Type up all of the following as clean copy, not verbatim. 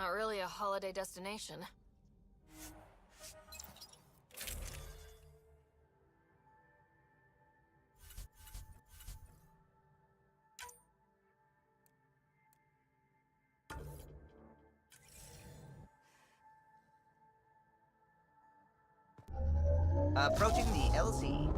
Not really a holiday destination. Approaching the LZ.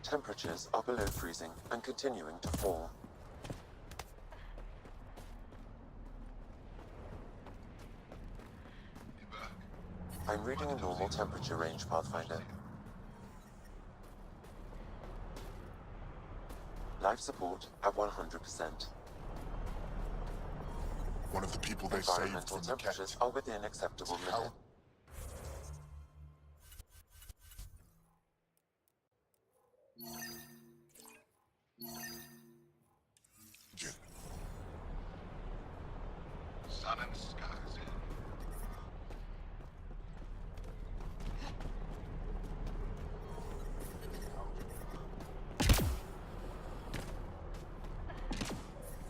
Temperatures are below freezing and continuing to fall. I'm reading a normal temperature range, Pathfinder. Life support at 100%. One of the people they saved Environmental from the temperatures cat. are within acceptable limits. Sun and skies.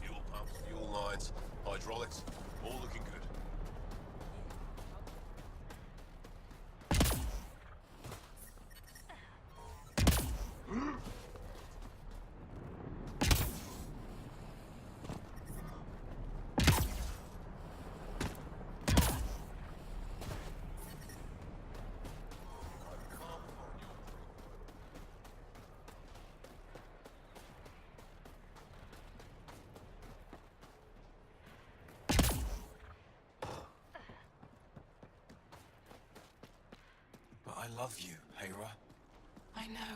Fuel pumps, fuel lines, hydraulics, all looking good. But I love you, Hera. I know.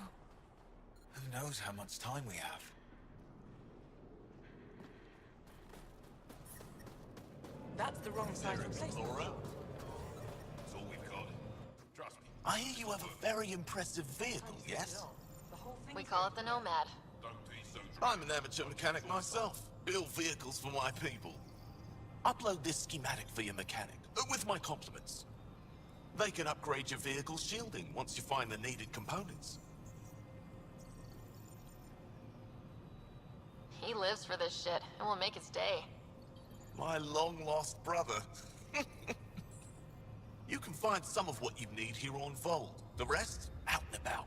Who knows how much time we have? That's the wrong size replacement. Laura? That's all we've got. Trust me. I hear you have a very impressive vehicle, yes? The whole thing We call it the Nomad. Don't be so I'm an amateur mechanic myself. Build vehicles for my people. Upload this schematic for your mechanic, with my compliments. They can upgrade your vehicle's shielding once you find the needed components. He lives for this shit, and will make his day. My long-lost brother. You can find some of what you need here on Vold. The rest, out and about.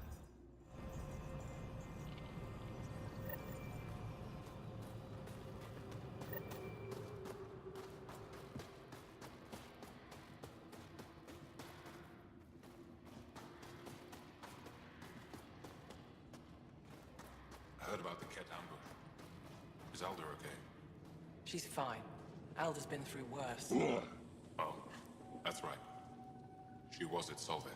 I heard about the Ket ambush. Is Alder okay? She's fine. Alda's been through worse. Oh, that's right. She was at Solveth.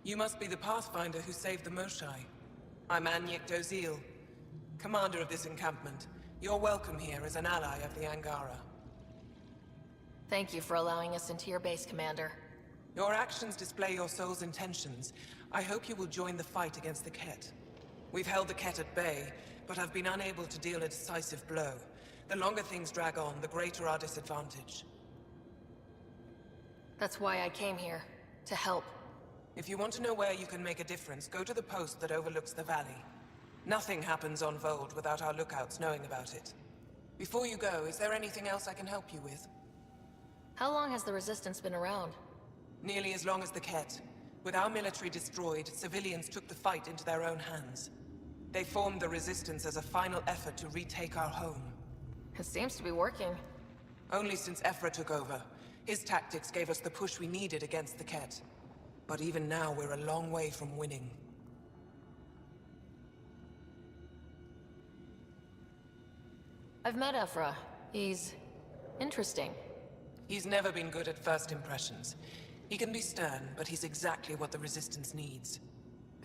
You must be the pathfinder who saved the Moshai. I'm Anyek Dozil. commander of this encampment. You're welcome here as an ally of the Angara. Thank you for allowing us into your base, Commander. Your actions display your soul's intentions. I hope you will join the fight against the Ket. We've held the Ket at bay, but have been unable to deal a decisive blow. The longer things drag on, the greater our disadvantage. That's why I came here. To help. If you want to know where you can make a difference, go to the post that overlooks the valley. Nothing happens on Vold without our lookouts knowing about it. Before you go, is there anything else I can help you with? How long has the Resistance been around? Nearly as long as the Ket. With our military destroyed, civilians took the fight into their own hands. They formed the Resistance as a final effort to retake our home. It seems to be working. Only since Ephra took over. His tactics gave us the push we needed against the Ket. But even now, we're a long way from winning. I've met Ephra. He's interesting. He's never been good at first impressions. He can be stern, but he's exactly what the Resistance needs.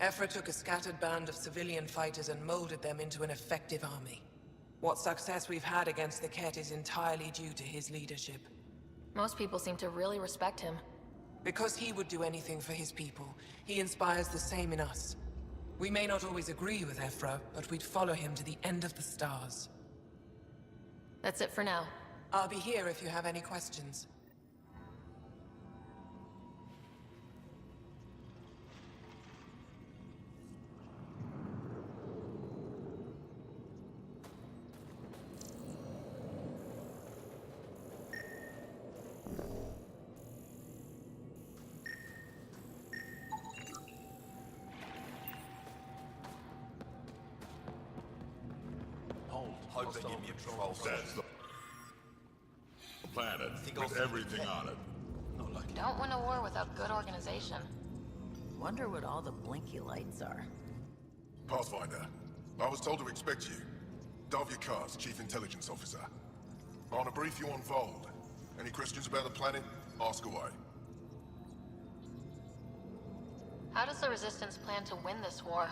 Ephra took a scattered band of civilian fighters and molded them into an effective army. What success we've had against the Ket is entirely due to his leadership. Most people seem to really respect him. Because he would do anything for his people, he inspires the same in us. We may not always agree with Ephra, but we'd follow him to the end of the stars. That's it for now. I'll be here if you have any questions. Hope they give me a troll. That's the planet with everything on it. Don't win a war without good organization. Wonder what all the blinky lights are. Pathfinder, I was told to expect you. Davia Kars, Chief Intelligence Officer. I want to brief you on Vold. Any questions about the planet? Ask away. How does the Resistance plan to win this war?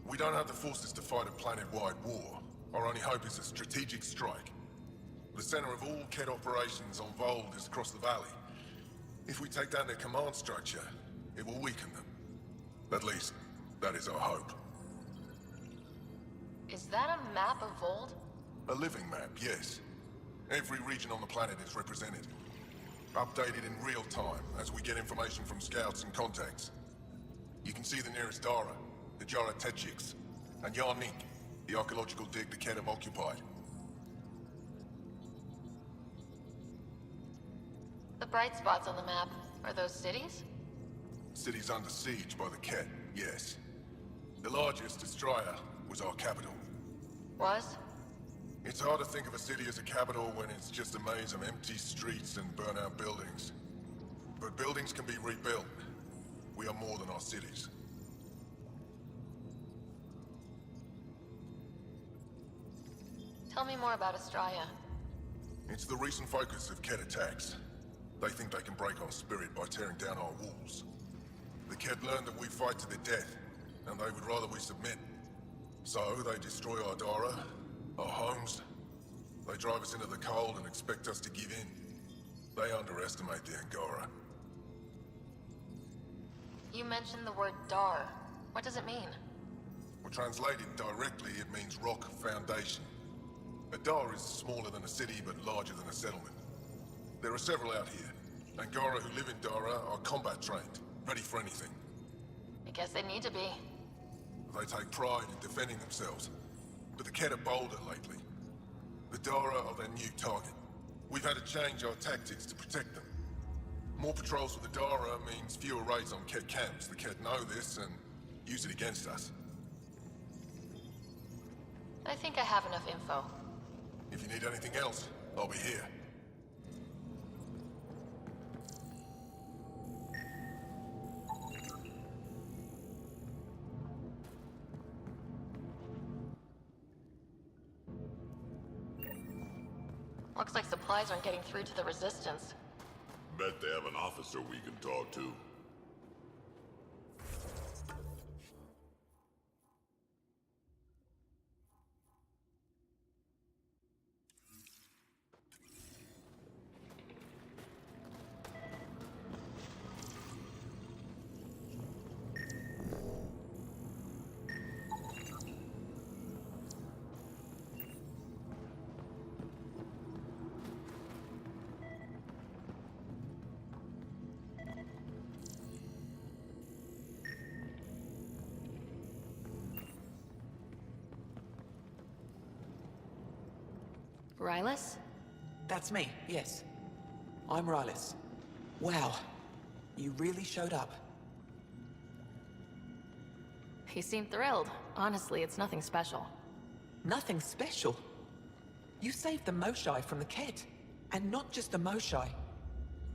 We don't have the forces to fight a planet-wide war. Our only hope is a strategic strike. The center of all Ket operations on Vold is across the valley. If we take down their command structure, it will weaken them. At least, that is our hope. Is that a map of Vold? A living map, yes. Every region on the planet is represented. Updated in real time as we get information from scouts and contacts. You can see the nearest Dara, the Jara Tetchiks, and Yarnik, the archaeological dig the Ket have occupied. The bright spots on the map, are those cities? Cities under siege by the Ket, yes. The largest, Destroyer, was our capital. Was? It's hard to think of a city as a capital when it's just a maze of empty streets and burnt-out buildings. But buildings can be rebuilt. We are more than our cities. Tell me more about Astraea. It's the recent focus of Ket attacks. They think they can break our spirit by tearing down our walls. The Ket learned that we fight to the death, and they would rather we submit. So they destroy our Dara, our homes. They drive us into the cold and expect us to give in. They underestimate the Angara. You mentioned the word Dar. What does it mean? Well, translated directly, it means rock foundation. A Dar is smaller than a city, but larger than a settlement. There are several out here. Angara who live in Dara are combat trained, ready for anything. I guess they need to be. They take pride in defending themselves. But the Ket are bolder lately. The Dara are their new target. We've had to change our tactics to protect them. More patrols with the Dara means fewer raids on Ket camps. The Ket know this and use it against us. I think I have enough info. If you need anything else, I'll be here. Looks like supplies aren't getting through to the Resistance. Bet they have an officer we can talk to. Rylus? That's me, yes. I'm Rylus. Wow. You really showed up. He seemed thrilled. Honestly, it's nothing special. Nothing special? You saved the Moshai from the Kett. And not just the Moshai.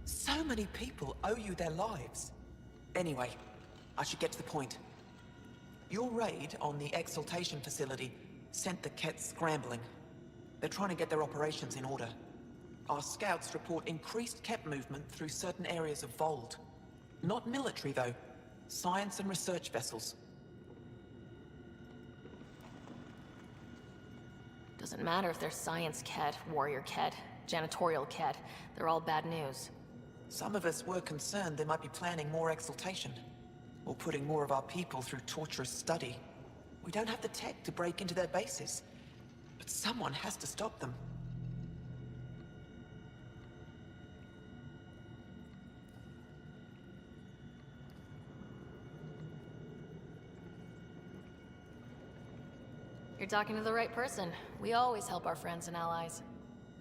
So many people owe you their lives. Anyway, I should get to the point. Your raid on the Exaltation facility sent the Kett scrambling. They're trying to get their operations in order. Our scouts report increased Kett movement through certain areas of Vold. Not military, though. Science and research vessels. Doesn't matter if they're science Kett, warrior Kett, janitorial Kett. They're all bad news. Some of us were concerned they might be planning more Exaltation. Or putting more of our people through torturous study. We don't have the tech to break into their bases. But someone has to stop them. You're talking to the right person. We always help our friends and allies.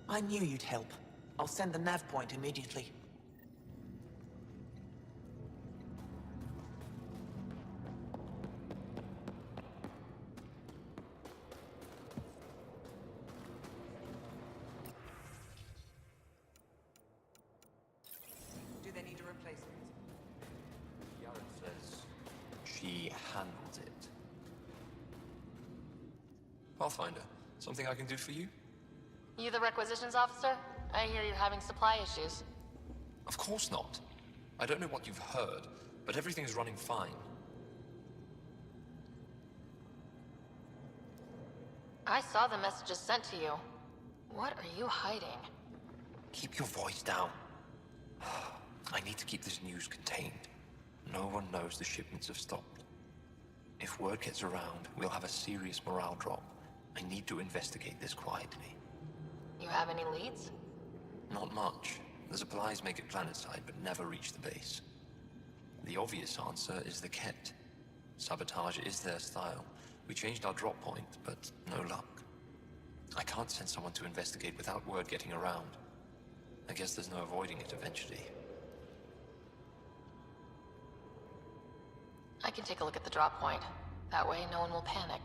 I knew you'd help. I'll send the nav point immediately. Do they need a replacement? Yaren says she handles it. Pathfinder, something I can do for you? You the requisitions officer? I hear you're having supply issues. Of course not. I don't know what you've heard, but everything's running fine. I saw the messages sent to you. What are you hiding? Keep your voice down. I need to keep this news contained. No one knows the shipments have stopped. If word gets around, we'll have a serious morale drop. I need to investigate this quietly. You have any leads? Not much. The supplies make it planetside, but never reach the base. The obvious answer is the Kett. Sabotage is their style. We changed our drop point, but no luck. I can't send someone to investigate without word getting around. I guess there's no avoiding it eventually. I can take a look at the drop point. That way, no one will panic.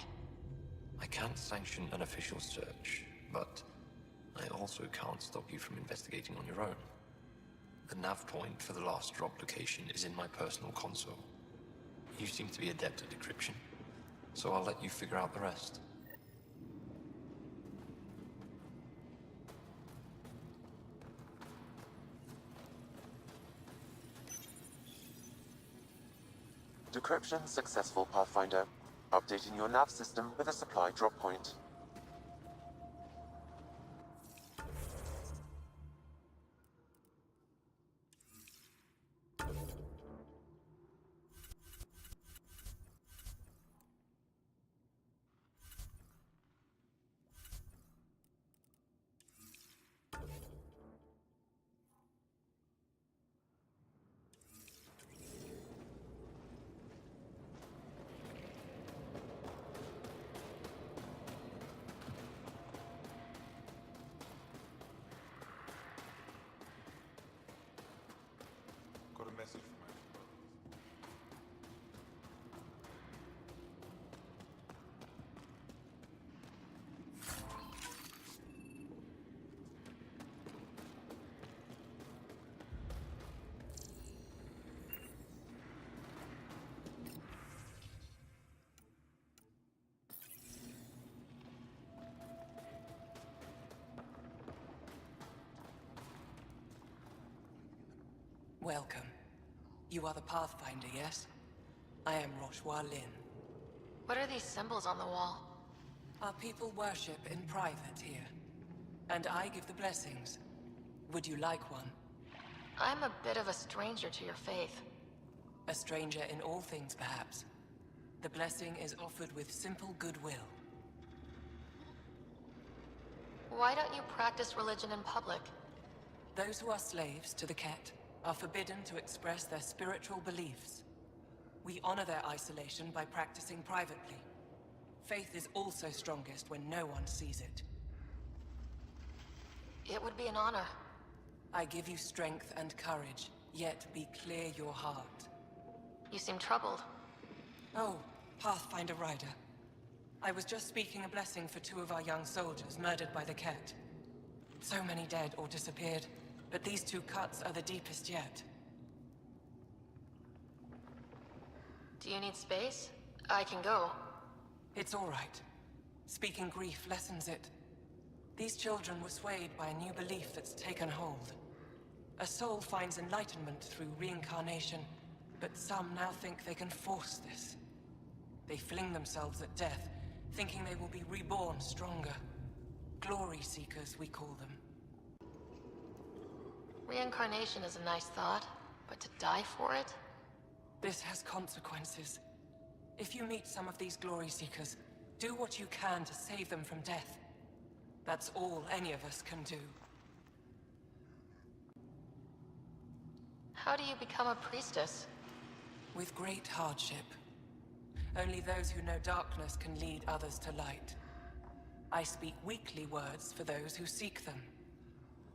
I can't sanction an official search, but I also can't stop you from investigating on your own. The nav point for the last drop location is in my personal console. You seem to be adept at decryption, so I'll let you figure out the rest. Decryption successful, Pathfinder. Updating your nav system with a supply drop point. Got a message from my brother. Welcome. You are the Pathfinder, yes? I am Roshua Lin. What are these symbols on the wall? Our people worship in private here. And I give the blessings. Would you like one? I'm a bit of a stranger to your faith. A stranger in all things, perhaps. The blessing is offered with simple goodwill. Why don't you practice religion in public? Those who are slaves to the Kett are forbidden to express their spiritual beliefs. We honor their isolation by practicing privately. Faith is also strongest when no one sees it. It would be an honor. I give you strength and courage, yet be clear your heart. You seem troubled. Oh, Pathfinder Rider. I was just speaking a blessing for 2 of our young soldiers murdered by the Ket. So many dead or disappeared, but these 2 cuts are the deepest yet. Do you need space? I can go. It's all right. Speaking grief lessens it. These children were swayed by a new belief that's taken hold. A soul finds enlightenment through reincarnation, but some now think they can force this. They fling themselves at death, thinking they will be reborn stronger. Glory seekers, we call them. Reincarnation is a nice thought, but to die for it? This has consequences. If you meet some of these glory seekers, do what you can to save them from death. That's all any of us can do. How do you become a priestess? With great hardship. Only those who know darkness can lead others to light. I speak weakly words for those who seek them.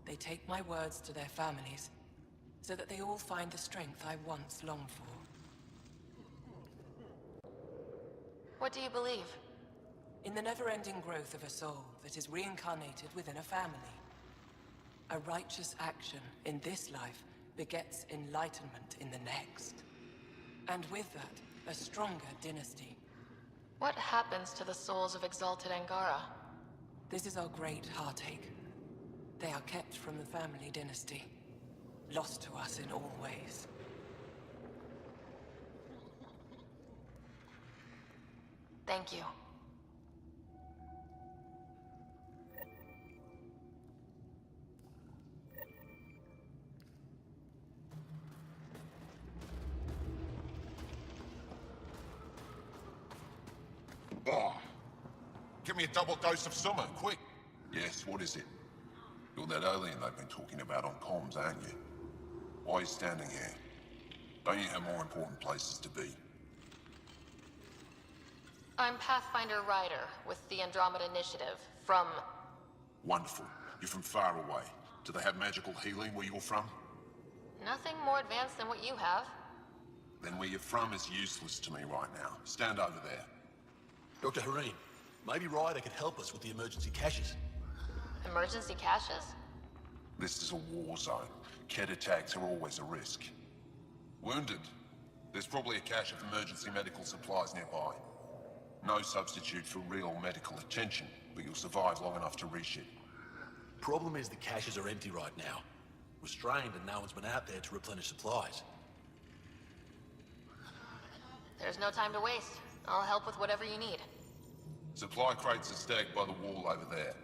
They take my words to their families, so that they all find the strength I once longed for. What do you believe? In the never-ending growth of a soul that is reincarnated within a family. A righteous action in this life begets enlightenment in the next. And with that, a stronger dynasty. What happens to the souls of exalted Angara? This is our great heartache. They are kept from the family dynasty, lost to us in all ways. Thank you. Give me a double dose of summer, quick. Yes, what is it? You're that alien they've been talking about on comms, aren't you? Why are you standing here? Don't you have more important places to be? I'm Pathfinder Rider with the Andromeda Initiative, from... Wonderful. You're from far away. Do they have magical healing where you're from? Nothing more advanced than what you have. Then where you're from is useless to me right now. Stand over there. Dr. Hareen, maybe Ryder could help us with the emergency caches. Emergency caches? This is a war zone. Ket attacks are always a risk. Wounded. There's probably a cache of emergency medical supplies nearby. No substitute for real medical attention, but you'll survive long enough to reship. Problem is the caches are empty right now. We're strained and no one's been out there to replenish supplies. There's no time to waste. I'll help with whatever you need. Supply crates are stacked by the wall over there.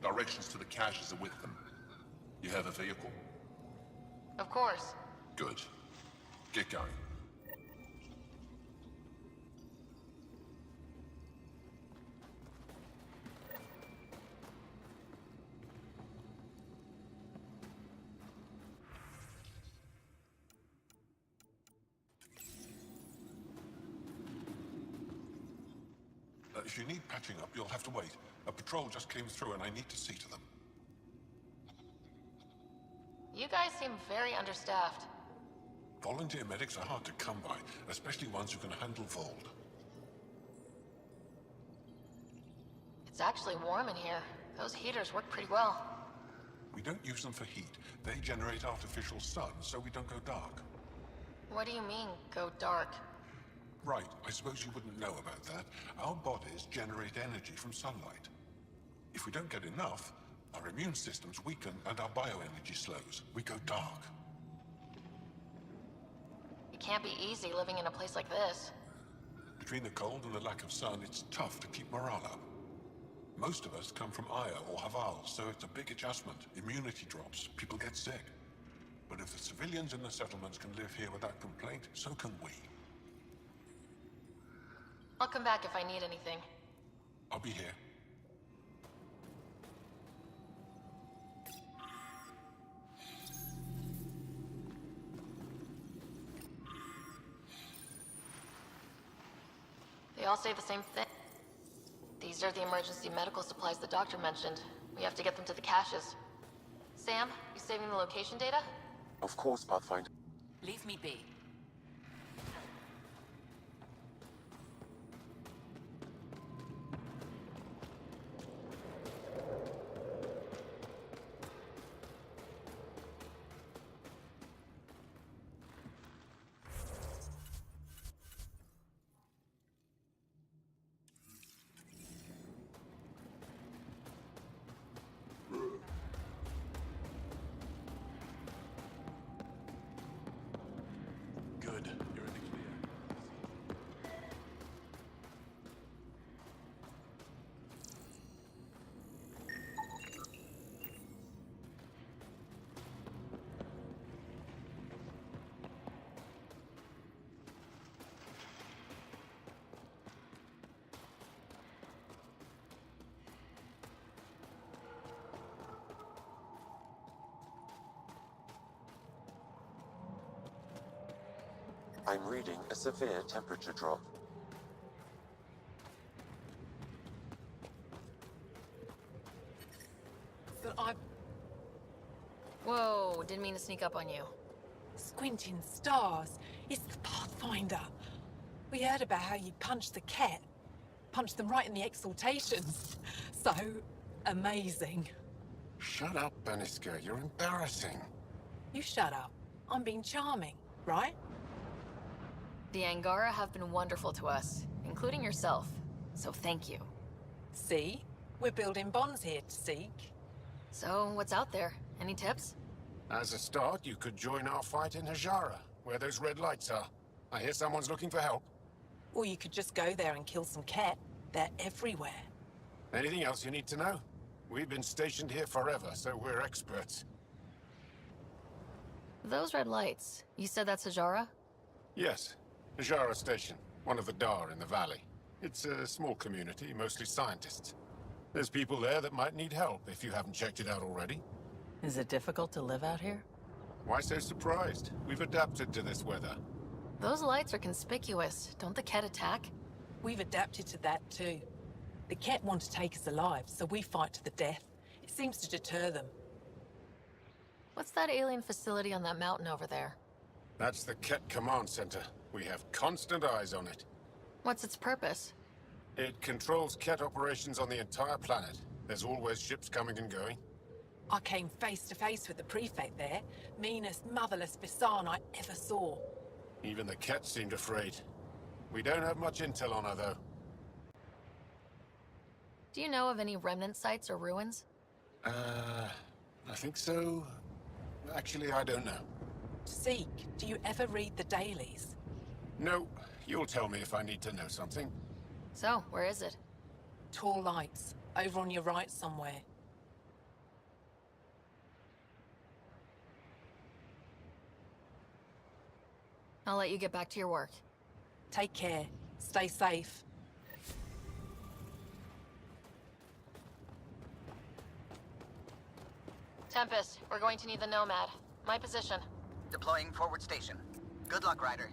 Directions to the caches are with them. You have a vehicle? Of course. Good. Get going. If you need patching up, you'll have to wait. A patrol just came through and I need to see to them. You guys seem very understaffed. Volunteer medics are hard to come by, especially ones who can handle violde. It's actually warm in here. Those heaters work pretty well. We don't use them for heat. They generate artificial sun, so we don't go dark. What do you mean, go dark? Right, I suppose you wouldn't know about that. Our bodies generate energy from sunlight. If we don't get enough, our immune systems weaken and our bioenergy slows. We go dark. It can't be easy living in a place like this. Between the cold and the lack of sun, it's tough to keep morale up. Most of us come from Aya or Haval, so it's a big adjustment. Immunity drops, people get sick. But if the civilians in the settlements can live here without complaint, so can we. I'll come back if I need anything. I'll be here. They all say the same thing. These are the emergency medical supplies the doctor mentioned. We have to get them to the caches. Sam, you saving the location data? Of course, Pathfinder. Leave me be. Good. You're in the clear. I'm reading a severe temperature drop. But I'm Whoa, didn't mean to sneak up on you. squinting stars. It's the Pathfinder. We heard about how you punched the cat. Punched them right in the exaltations. So amazing. Shut up, Beniska. You're embarrassing. You shut up. I'm being charming, right? The Angara have been wonderful to us, including yourself. So thank you. See? We're building bonds here to seek. So, what's out there? Any tips? As a start, you could join our fight in Hajara, where those red lights are. I hear someone's looking for help. Or you could just go there and kill some cat. They're everywhere. Anything else you need to know? We've been stationed here forever, so we're experts. Those red lights, you said that's Hajara? Yes, Hajara Station, one of the Dar in the valley. It's a small community, mostly scientists. There's people there that might need help if you haven't checked it out already. Is it difficult to live out here? Why so surprised? We've adapted to this weather. Those lights are conspicuous. Don't the Ket attack? We've adapted to that too. The cat want to take us alive, so we fight to the death. It seems to deter them. What's that alien facility on that mountain over there? That's the Ket Command Center. We have constant eyes on it. What's its purpose? It controls Ket operations on the entire planet. There's always ships coming and going. I came face to face with the prefect there. Meanest, motherless Bisan I ever saw. Even the Ket seemed afraid. We don't have much intel on her, though. Do you know of any remnant sites or ruins? I think so. Actually, I don't know. Seek, do you ever read the dailies? No, you'll tell me if I need to know something. So, where is it? Tall lights, over on your right somewhere. I'll let you get back to your work. Take care. Stay safe. Tempest, we're going to need the Nomad. My position. Deploying forward station. Good luck, Ryder.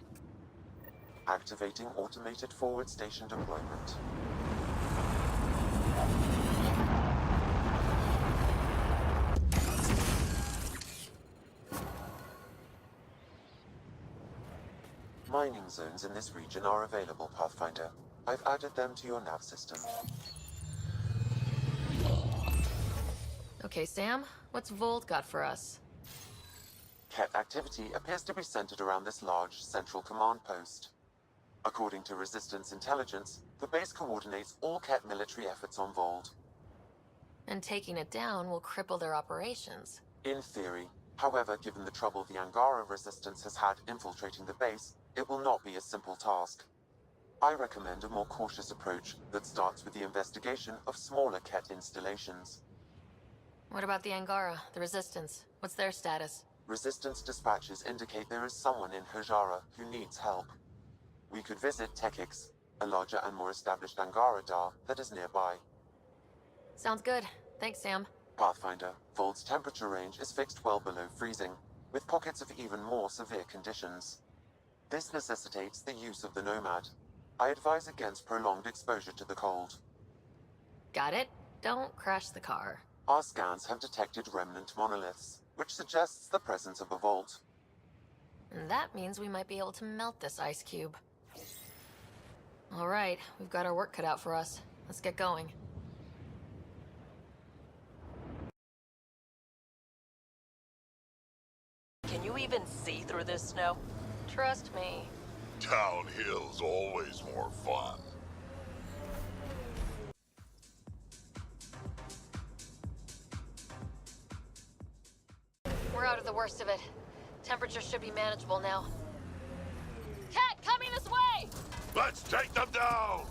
Activating automated forward station deployment. Mining zones in this region are available, Pathfinder. I've added them to your nav system. Okay, Sam, what's Vold got for us? Ket activity appears to be centered around this large central command post. According to Resistance intelligence, the base coordinates all Ket military efforts on Vold. And taking it down will cripple their operations. In theory. However, given the trouble the Angara Resistance has had infiltrating the base, it will not be a simple task. I recommend a more cautious approach that starts with the investigation of smaller Ket installations. What about the Angara, the Resistance? What's their status? Resistance dispatches indicate there is someone in Hajara who needs help. We could visit Tekix, a larger and more established Angara Dar that is nearby. Sounds good. Thanks, Sam. Pathfinder, Vold's temperature range is fixed well below freezing, with pockets of even more severe conditions. This necessitates the use of the Nomad. I advise against prolonged exposure to the cold. Got it. Don't crash the car. Our scans have detected remnant monoliths, which suggests the presence of a vault. And that means we might be able to melt this ice cube. All right, we've got our work cut out for us. Let's get going. Can you even see through this snow? Trust me. Downhill's always more fun. We're out of the worst of it. Temperatures should be manageable now. Cat, coming this way! Let's take them down!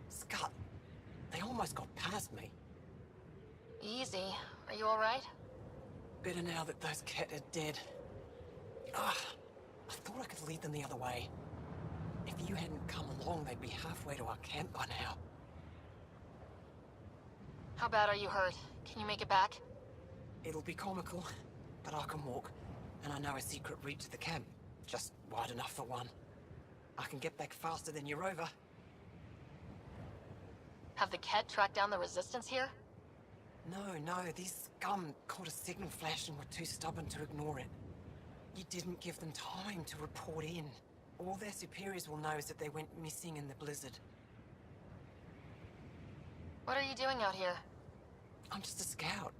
Scott, they almost got past me. Easy. Are you all right? Better now that those Ket are dead. Ah, I thought I could lead them the other way. If you hadn't come along, they'd be halfway to our camp by now. How bad are you hurt? Can you make it back? It'll be comical, but I can walk. And I know a secret route to the camp. Just wide enough for one. I can get back faster than your rover. Have the Ket tracked down the resistance here? No, these scum caught a signal flash and were too stubborn to ignore it. You didn't give them time to report in. All their superiors will know is that they went missing in the blizzard. What are you doing out here? I'm just a scout.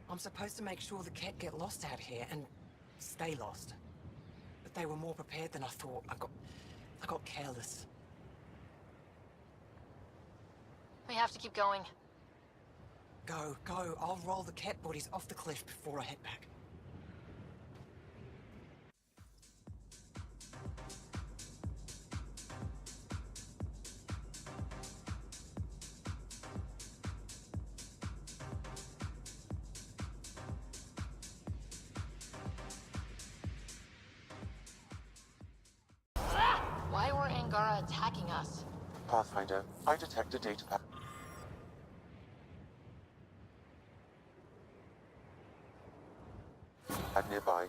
I'm supposed to make sure the Ket get lost out here and stay lost. But they were more prepared than I thought. I got careless. We have to keep going. Go. I'll roll the Ket bodies off the cliff before I head back. Why were Angara attacking us? Pathfinder, I detect a data pack. Nearby.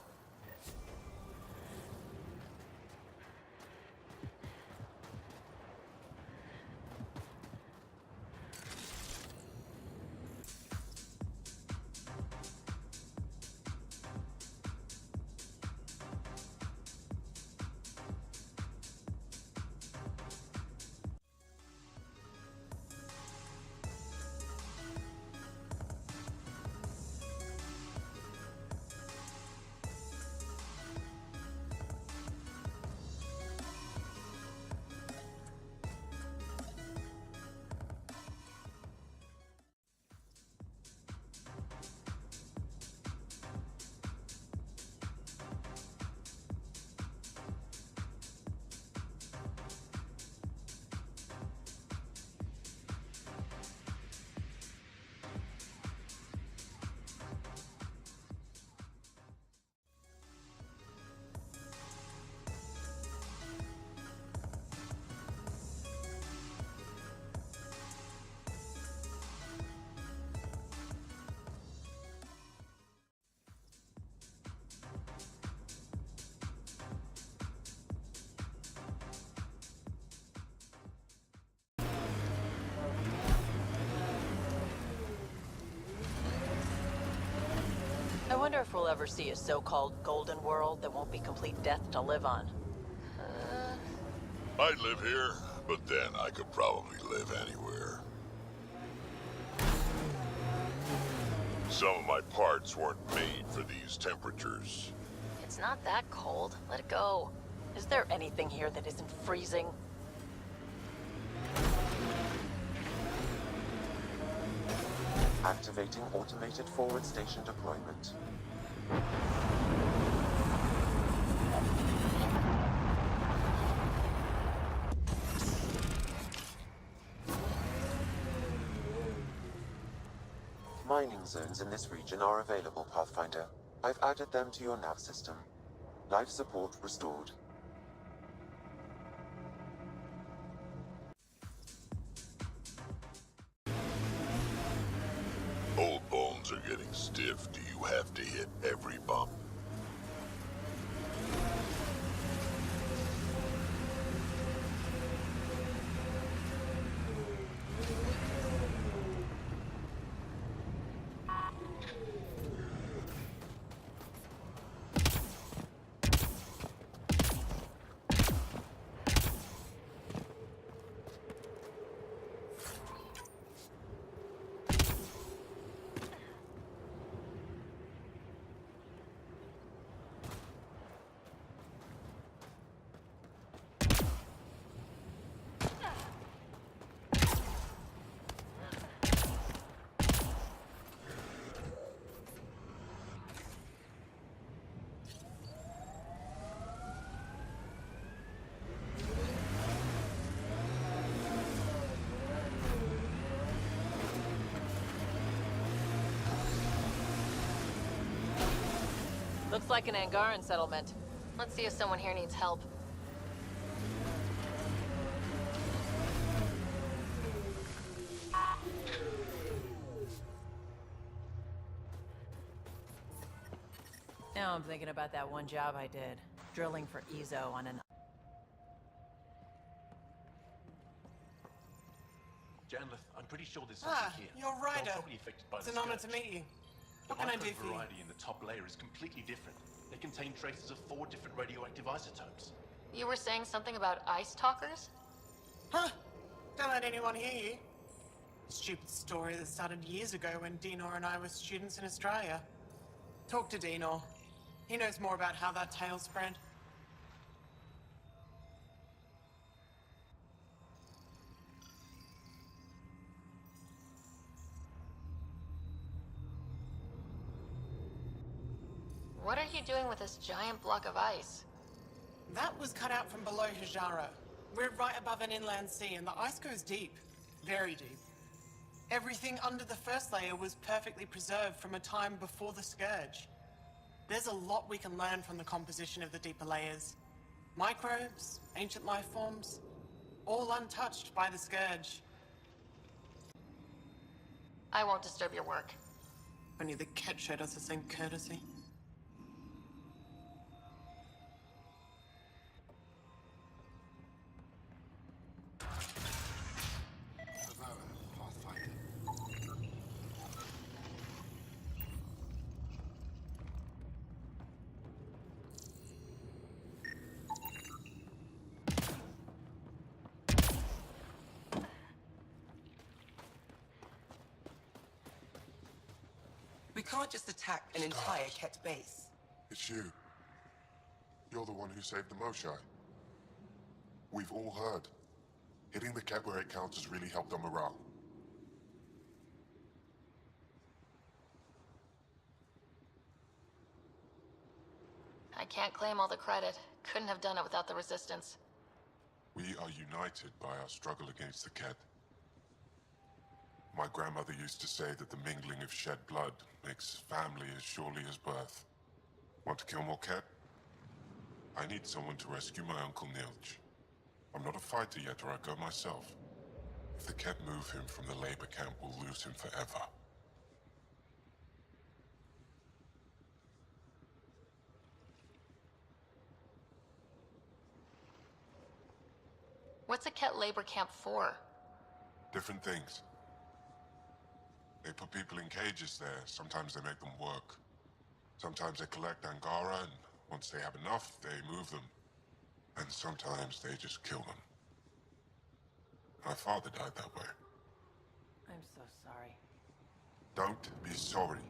I wonder if we'll ever see a so-called golden world that won't be complete death to live on. I'd live here, but then I could probably live anywhere. Some of my parts weren't made for these temperatures. It's not that cold. Let it go. Is there anything here that isn't freezing? Activating automated forward station deployment. Mining zones in this region are available, Pathfinder. I've added them to your nav system. Life support restored. Old bones are getting stiff. Do you have to hit every bump? Looks like an Angaran settlement. Let's see if someone here needs help. Now I'm thinking about that one job I did, drilling for Ezo on an... Janlith, I'm pretty sure there's Ah, something here. you're Ryder. They're probably affected by It's the an honor to scourge. meet you. The What can I do microbe for you? variety in the top layer is completely different. They contain traces of 4 different radioactive isotopes. You were saying something about ice talkers? Huh? Don't let anyone hear you. Stupid story that started years ago when Dinor and I were students in Australia. Talk to Dinor. He knows more about how that tale spread. What are you doing with this giant block of ice? That was cut out from below Hijara. We're right above an inland sea and the ice goes deep. Very deep. Everything under the first layer was perfectly preserved from a time before the Scourge. There's a lot we can learn from the composition of the deeper layers. Microbes, ancient life forms, all untouched by the Scourge. I won't disturb your work. Only the Ket showed us the same courtesy. Pathfinder. We can't just attack an entire Ket base. It's you. You're the one who saved the Moshai. We've all heard. Hitting the Ket where it counts has really helped our morale. I can't claim all the credit. Couldn't have done it without the Resistance. We are united by our struggle against the Ket. My grandmother used to say that the mingling of shed blood makes family as surely as birth. Want to kill more Ket? I need someone to rescue my Uncle Nilch. I'm not a fighter yet, or I'd go myself. If the Ket move him from the labor camp, we'll lose him forever. What's a Ket labor camp for? Different things. They put people in cages there. Sometimes they make them work. Sometimes they collect Angara, and once they have enough, they move them. And sometimes they just kill them. My father died that way. I'm so sorry. Don't be sorry.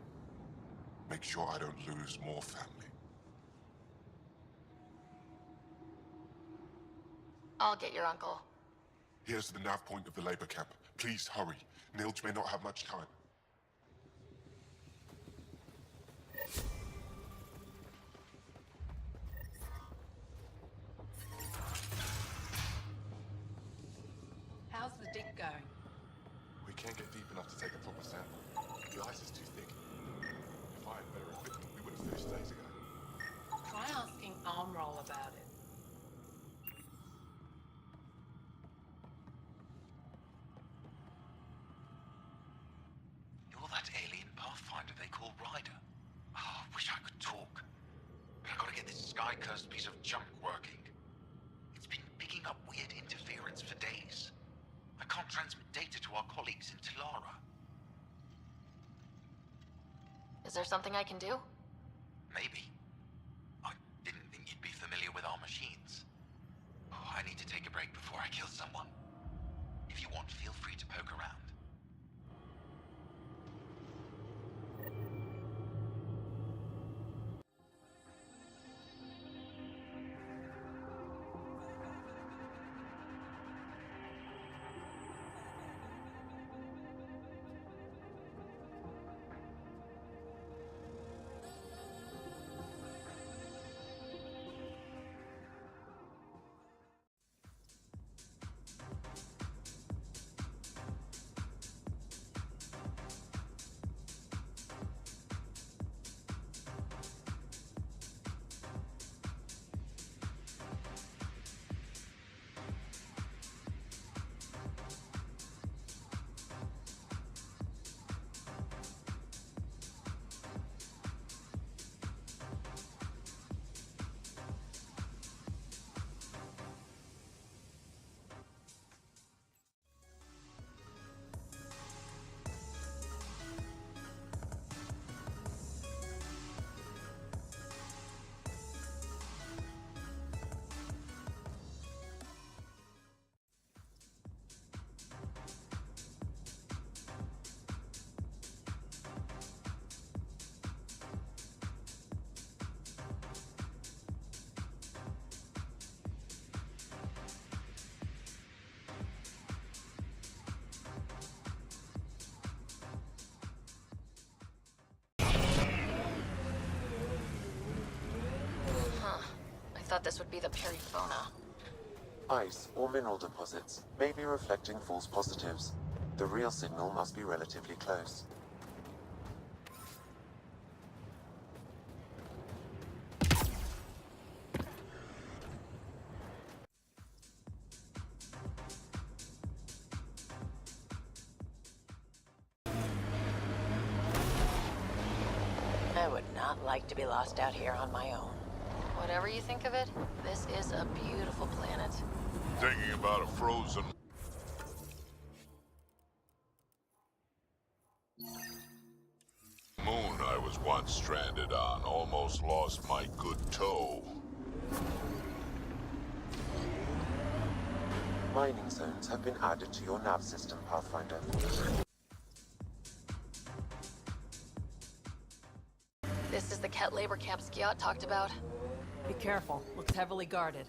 Make sure I don't lose more family. I'll get your uncle. Here's the nav point of the labor camp. Please hurry. Nilch may not have much time. How's the dig going? We can't get deep enough to take a proper sample. The ice is too thick. If I had better equipment, we would have finished days ago. Try asking Armroll about it. You're that alien pathfinder they call Ryder. Oh, I wish I could talk. But I've got to get this sky-cursed piece of junk working. It's been picking up weird interference for days. I can't transmit data to our colleagues in Tilara. Is there something I can do? Maybe. I didn't think you'd be familiar with our machines. Oh, I need to take a break before I kill someone. If you want, feel free to poke around. thought this would be the periphona. Ice or mineral deposits may be reflecting false positives. The real signal must be relatively close. I would not like to be lost out here on my own. Whatever you think of it, this is a beautiful planet. Thinking about a frozen... moon I was once stranded on. Almost lost my good toe. Mining zones have been added to your nav system, Pathfinder. This is the Ket labor camp Skiot talked about. Be careful. Looks heavily guarded.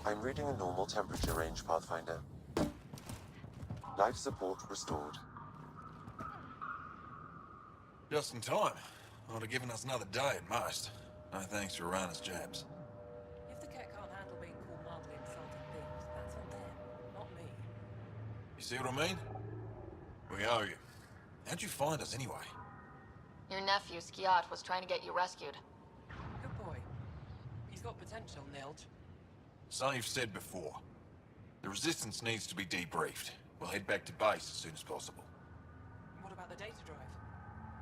I'm reading a normal temperature range, Pathfinder. Life support restored. Just in time. Would have given us another day at most. No thanks to Arana's jabs. If the Ket can't handle being called mildly insulting things, that's on them, not me. You see what I mean? We owe you. How'd you find us anyway? Your nephew, Skiot, was trying to get you rescued. Good boy. He's got potential, Nilge. So you've said before. The Resistance needs to be debriefed. We'll head back to base as soon as possible. What about the data drive?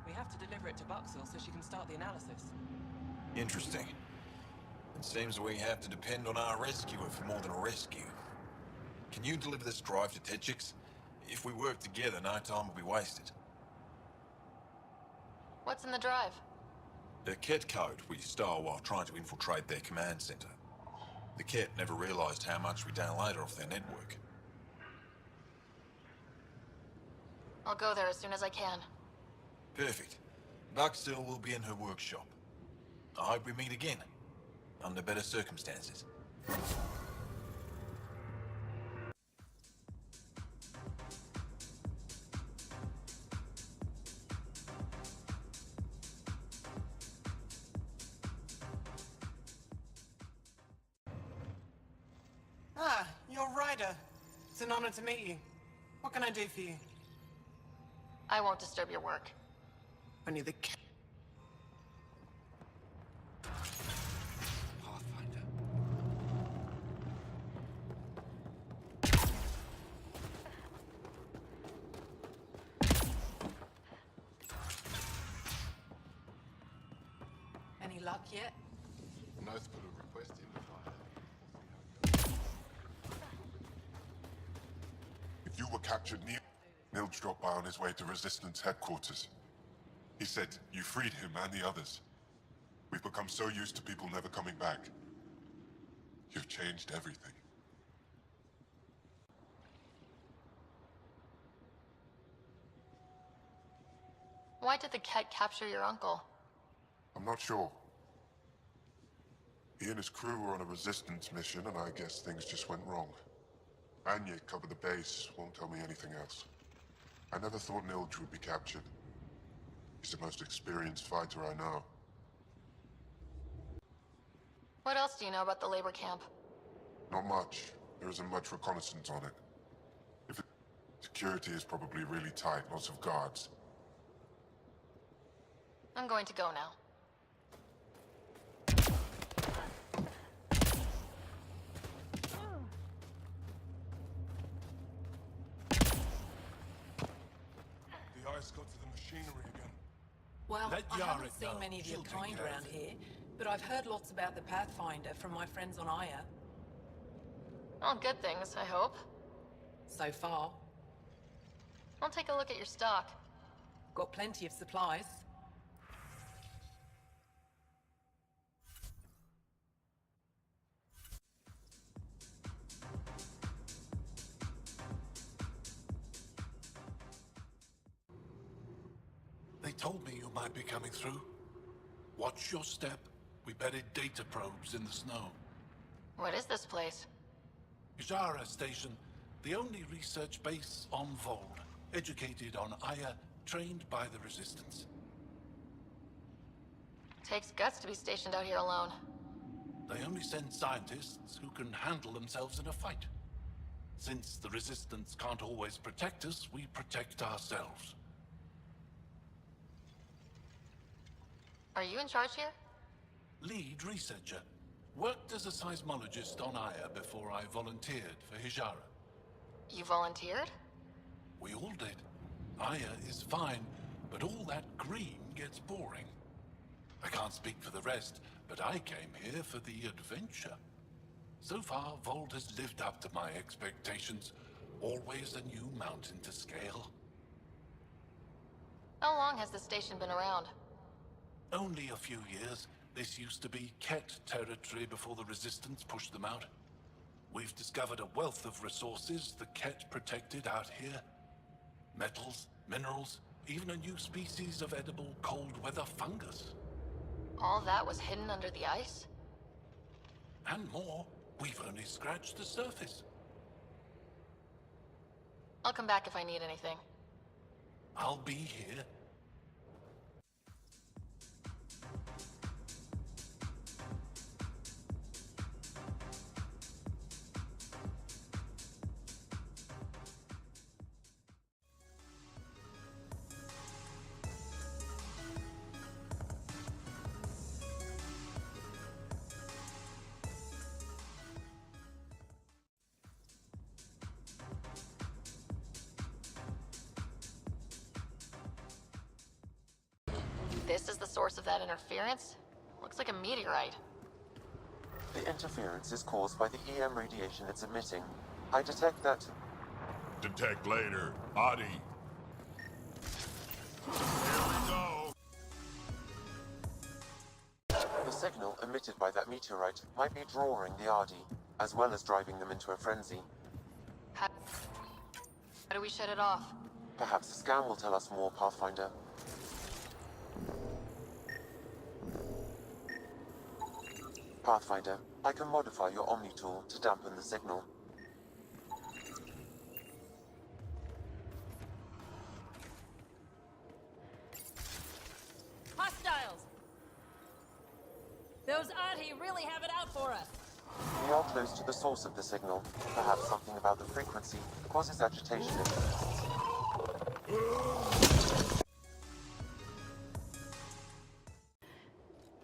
We have to deliver it to Buxel so she can start the analysis. Interesting. It seems we have to depend on our rescuer for more than a rescue. Can you deliver this drive to Tetchix? If we work together, no time will be wasted. What's in the drive? The Ket code we stole while trying to infiltrate their command center. The Ket never realized how much we downloaded off their network. I'll go there as soon as I can. Perfect. Buxel will be in her workshop. I hope we meet again, under better circumstances. Ah, you're Ryder. It's an honor to meet you. What can I do for you? I won't disturb your work. Only the Ket. Pathfinder. Any luck yet? Nice put a request in the file. If you were captured, Nilge dropped by on his way to Resistance headquarters. He said you freed him and the others. We've become so used to people never coming back. You've changed everything. Why did the Ket capture your uncle? I'm not sure. He and his crew were on a Resistance mission, and I guess things just went wrong. Anya covered the base, won't tell me anything else. I never thought Nilge would be captured. He's the most experienced fighter I know. What else do you know about the labor camp? Not much. There isn't much reconnaissance on it. Security is probably really tight, lots of guards. I'm going to go now. The ice got to the machinery again. Well, Let I Yara haven't seen know. many of your She'll take kind care of around it. here, but I've heard lots about the Pathfinder from my friends on Aya. All good things, I hope. So far. I'll take a look at your stock. Got plenty of supplies. They told me you might be coming through. Watch your step. We buried data probes in the snow. What is this place? Ijara Station, the only research base on Vold. Educated on Aya, trained by the Resistance. Takes guts to be stationed out here alone. They only send scientists who can handle themselves in a fight. Since the Resistance can't always protect us, we protect ourselves. Are you in charge here? Lead researcher. Worked as a seismologist on Aya before I volunteered for Hijara. You volunteered? We all did. Aya is fine, but all that green gets boring. I can't speak for the rest, but I came here for the adventure. So far, Vold has lived up to my expectations. Always a new mountain to scale. How long has this station been around? Only a few years. This used to be Ket territory before the Resistance pushed them out. We've discovered a wealth of resources the Ket protected out here. Metals, minerals, even a new species of edible cold weather fungus. All that was hidden under the ice? And more. We've only scratched the surface. I'll come back if I need anything. I'll be here. This is the source of that interference? Looks like a meteorite. The interference is caused by the EM radiation it's emitting. I detect that... Detect later. Adi. Here we go. The signal emitted by that meteorite might be drawing the Ardi, as well as driving them into a frenzy. How do we shut it off? Perhaps the scan will tell us more, Pathfinder. Pathfinder, I can modify your Omni tool to dampen the signal. Hostiles! Those Adi really have it out for us. We are close to the source of the signal. Perhaps something about the frequency causes agitation in the beasts.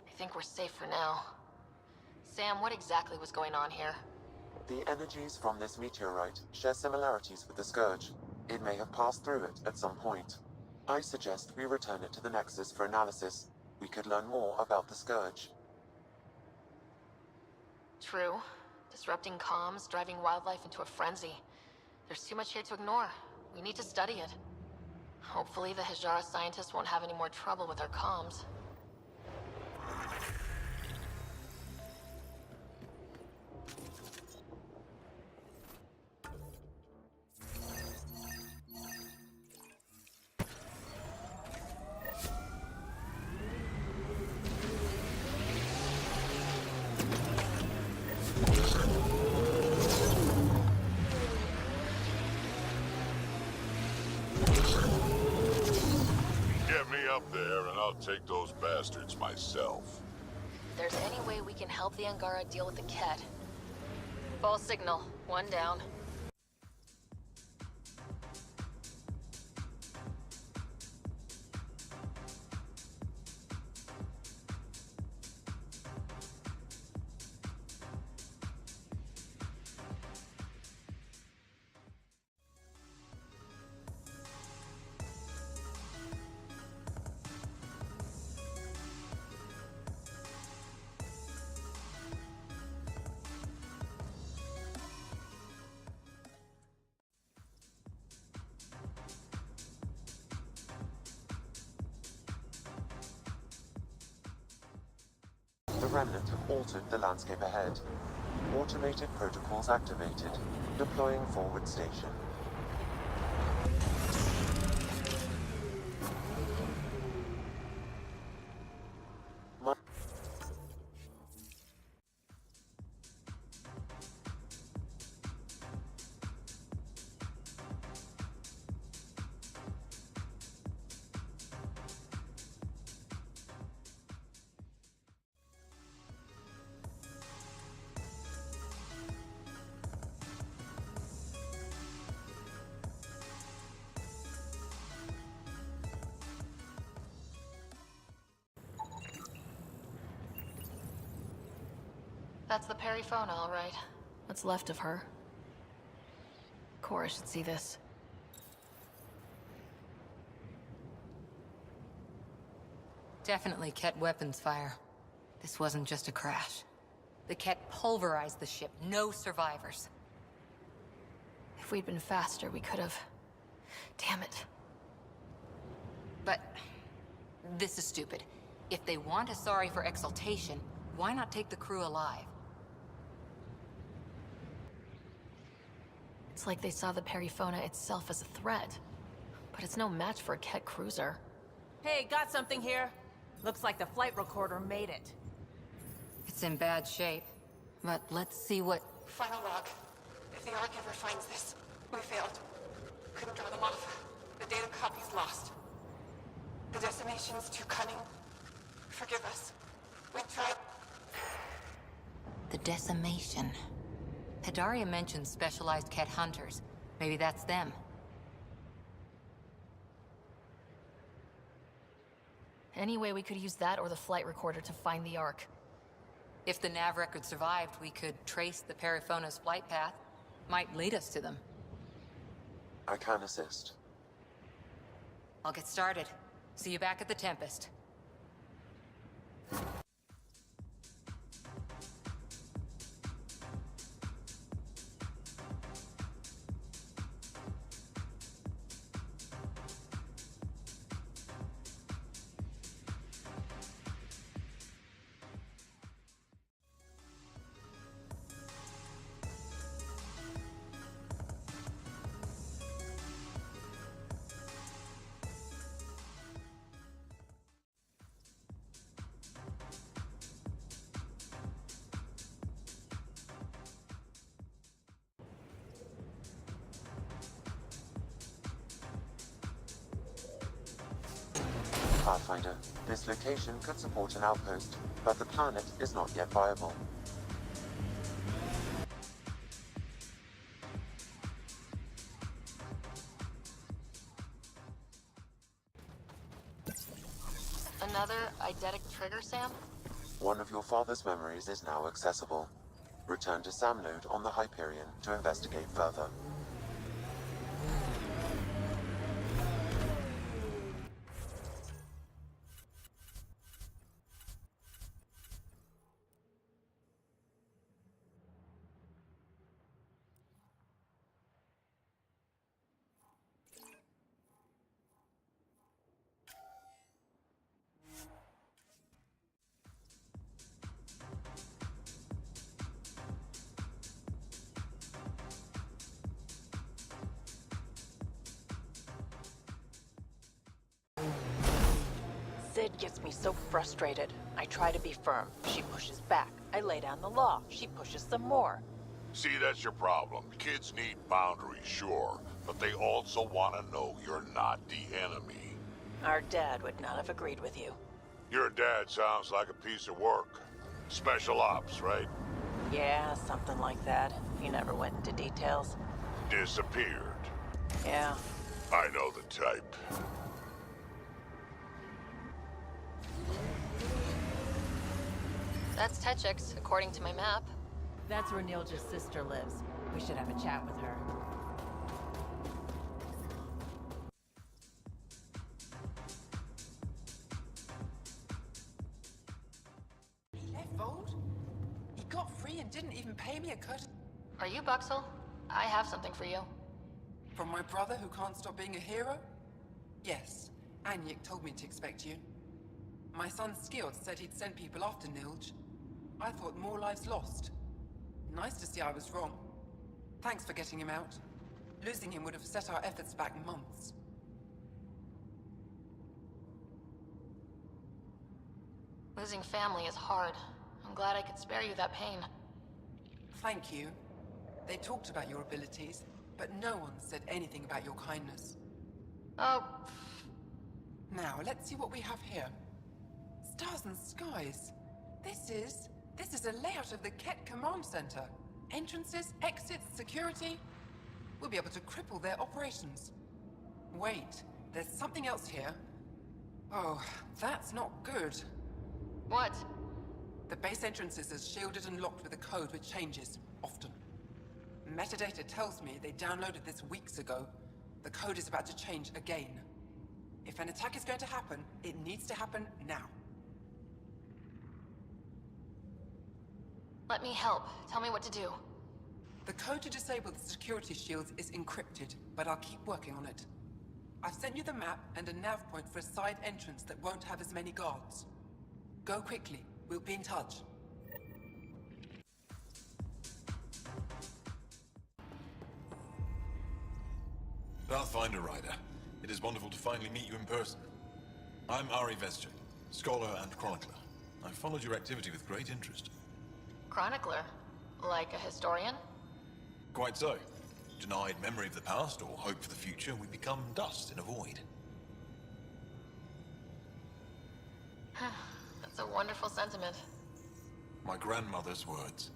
I think we're safe for now. Sam, what exactly was going on here? The energies from this meteorite share similarities with the Scourge. It may have passed through it at some point. I suggest we return it to the Nexus for analysis. We could learn more about the Scourge. True. Disrupting comms, driving wildlife into a frenzy. There's too much here to ignore. We need to study it. Hopefully the Hijara scientists won't have any more trouble with our comms. Get me up there and I'll take those bastards myself. If there's any way we can help the Angara deal with the Ket. Ball signal. One down. The Remnant have altered the landscape ahead. Automated protocols activated. Deploying forward station. That's the Perifona, all right. What's left of her. Cora should see this. Definitely Ket weapons fire. This wasn't just a crash. The Ket pulverized the ship. No survivors. If we'd been faster, we could have... Damn it. But... this is stupid. If they want Asari for exaltation, why not take the crew alive? It's like they saw the Perifona itself as a threat. But it's no match for a Ket cruiser. Hey, got something here. Looks like the flight recorder made it. It's in bad shape. But let's see what... Final log. If the Ark ever finds this, we failed. Couldn't draw them off. The data copy's lost. The decimation's too cunning. Forgive us. We tried... The decimation. Hidaria mentioned specialized Ket hunters. Maybe that's them. Anyway, we could use that or the flight recorder to find the Ark. If the nav record survived, we could trace the Perifona's flight path. Might lead us to them. I can assist. I'll get started. See you back at the Tempest. Pathfinder, this location could support an outpost, but the planet is not yet viable. Another eidetic trigger, Sam? One of your father's memories is now accessible. Return to Sam Node on the Hyperion to investigate further. Sid gets me so frustrated. I try to be firm. She pushes back. I lay down the law. She pushes some more. See, that's your problem. Kids need boundaries, sure, but they also want to know you're not the enemy. Our dad would not have agreed with you. Your dad sounds like a piece of work. Special ops, right? Yeah, something like that. He never went into details. Disappeared. Yeah. I know the type. That's Techix, according to my map. That's where Nilja's sister lives. We should have a chat with her. He left Vold? He got free and didn't even pay me a cut. Are you Buxel? I have something for you. From my brother who can't stop being a hero? Yes, Anyek told me to expect you. My son Skilled said he'd send people after Nilj. I thought more lives lost. Nice to see I was wrong. Thanks for getting him out. Losing him would have set our efforts back months. Losing family is hard. I'm glad I could spare you that pain. Thank you. They talked about your abilities, but no one said anything about your kindness. Oh. Now, let's see what we have here. Stars and skies. This is a layout of the Ket Command Center. Entrances, exits, security. We'll be able to cripple their operations. Wait, there's something else here. Oh, that's not good. What? The base entrances is shielded and locked with a code which changes, often. Metadata tells me they downloaded this weeks ago. The code is about to change again. If an attack is going to happen, it needs to happen now. Let me help. Tell me what to do. The code to disable the security shields is encrypted, but I'll keep working on it. I've sent you the map and a nav point for a side entrance that won't have as many guards. Go quickly. We'll be in touch. Pathfinder Rider, it is wonderful to finally meet you in person. I'm Ari Vescher, scholar and chronicler. I've followed your activity with great interest. Chronicler? Like a historian? Quite so. Denied memory of the past or hope for the future, we become dust in a void. That's a wonderful sentiment. My grandmother's words.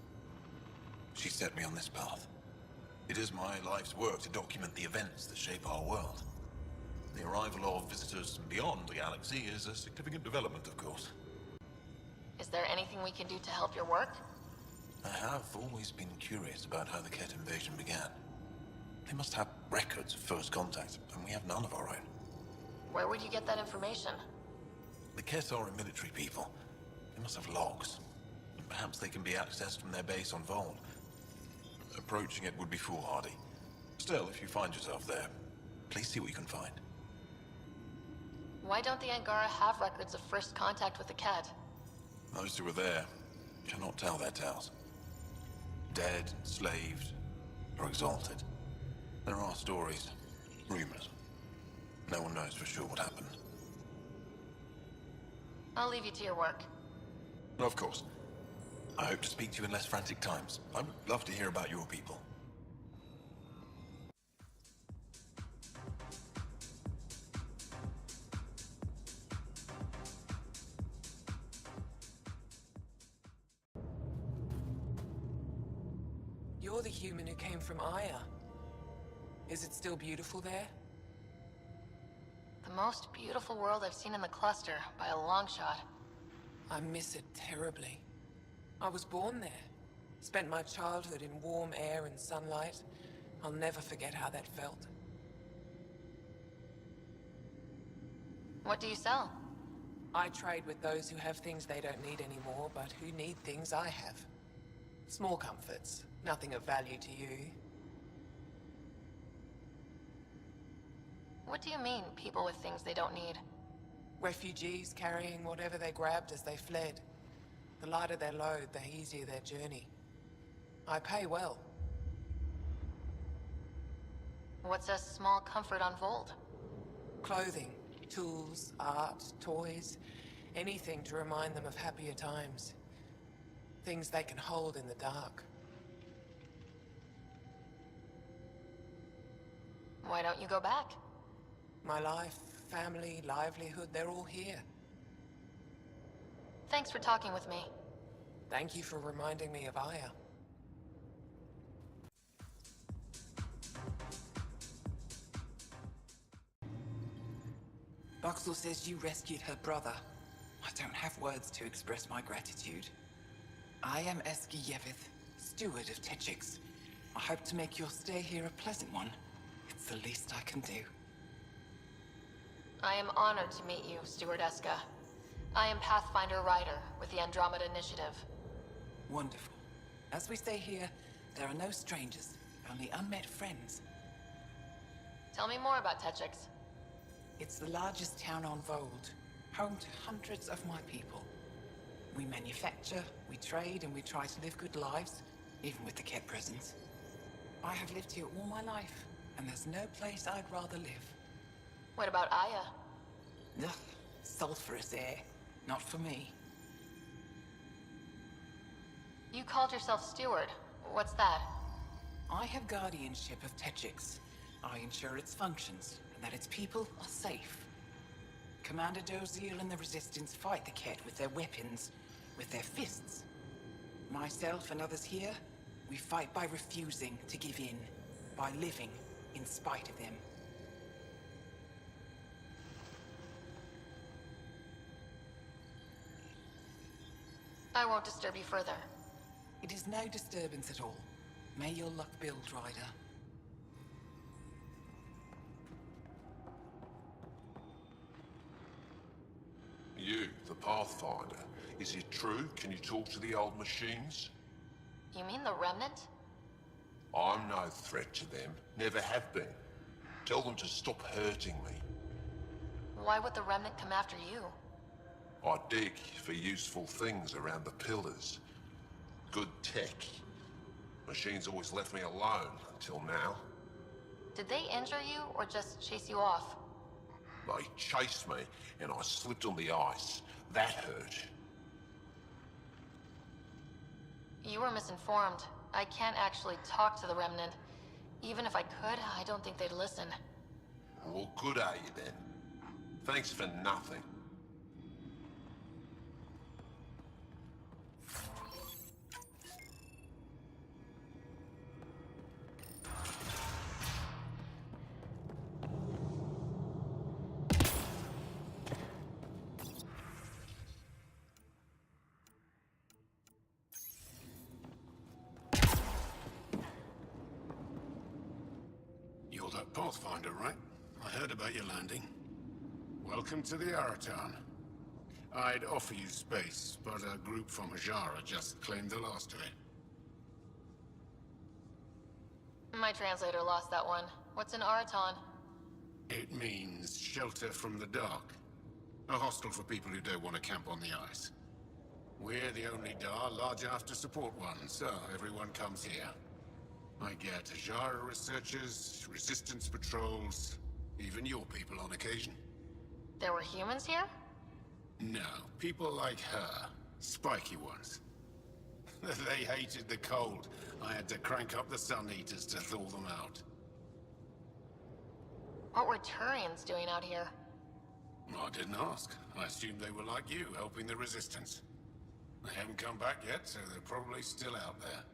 She set me on this path. It is my life's work to document the events that shape our world. The arrival of visitors from beyond the galaxy is a significant development, of course. Is there anything we can do to help your work? I have always been curious about how the Ket invasion began. They must have records of first contact, and we have none of our own. Where would you get that information? The Ket are a military people. They must have logs. Perhaps they can be accessed from their base on Vold. Approaching it would be foolhardy. Still, if you find yourself there, please see what you can find. Why don't the Angara have records of first contact with the Ket? Those who were there cannot tell their tales. Dead, enslaved, or exalted. There are stories, rumors. No one knows for sure what happened. I'll leave you to your work. Of course. I hope to speak to you in less frantic times. I would love to hear about your people. You're the human who came from Aya. Is it still beautiful there? The most beautiful world I've seen in the cluster, by a long shot. I miss it terribly. I was born there. Spent my childhood in warm air and sunlight. I'll never forget how that felt. What do you sell? I trade with those who have things they don't need anymore, but who need things I have. Small comforts, nothing of value to you. What do you mean, people with things they don't need? Refugees carrying whatever they grabbed as they fled. The lighter their load, the easier their journey. I pay well. What's a small comfort on Vold? Clothing, tools, art, toys. Anything to remind them of happier times. Things they can hold in the dark. Why don't you go back? My life, family, livelihood, they're all here. Thanks for talking with me. Thank you for reminding me of Aya. Boxel says you rescued her brother. I don't have words to express my gratitude. I am Eski Yevith, steward of Techix. I hope to make your stay here a pleasant one. It's the least I can do. I am honored to meet you, Steward Eska. I am Pathfinder Rider with the Andromeda Initiative. Wonderful. As we say here, there are no strangers, only unmet friends. Tell me more about Techix. It's the largest town on Vold, home to hundreds of my people. We manufacture, we trade, and we try to live good lives, even with the Ket presence. I have lived here all my life, and there's no place I'd rather live. What about Aya? Ugh, sulfurous air. Not for me. You called yourself steward. What's that? I have guardianship of Techix. I ensure its functions, and that its people are safe. Commander Dozier and the Resistance fight the Ket with their weapons, with their fists. Myself and others here, we fight by refusing to give in, by living in spite of them. I won't disturb you further. It is no disturbance at all. May your luck build, Ryder. You, the Pathfinder. Is it true? Can you talk to the old machines? You mean the Remnant? I'm no threat to them. Never have been. Tell them to stop hurting me. Why would the Remnant come after you? I dig for useful things around the pillars. Good tech. Machines always left me alone until now. Did they injure you or just chase you off? They chased me and I slipped on the ice. That hurt. You were misinformed. I can't actually talk to the Remnant. Even if I could, I don't think they'd listen. Well, good are you then? Thanks for nothing. You're that Pathfinder, right? I heard about your landing. Welcome to the Araton. I'd offer you space, but a group from Hajara just claimed the last of it. My translator lost that one. What's an Araton? It means shelter from the dark. A hostel for people who don't want to camp on the ice. We're the only Dar large enough to support one, so everyone comes here. I get Hajara researchers, resistance patrols, even your people on occasion. There were humans here? No, people like her. Spiky ones. They hated the cold. I had to crank up the Sun Eaters to thaw them out. What were Turians doing out here? I didn't ask. I assumed they were like you, helping the Resistance. They haven't come back yet, so they're probably still out there.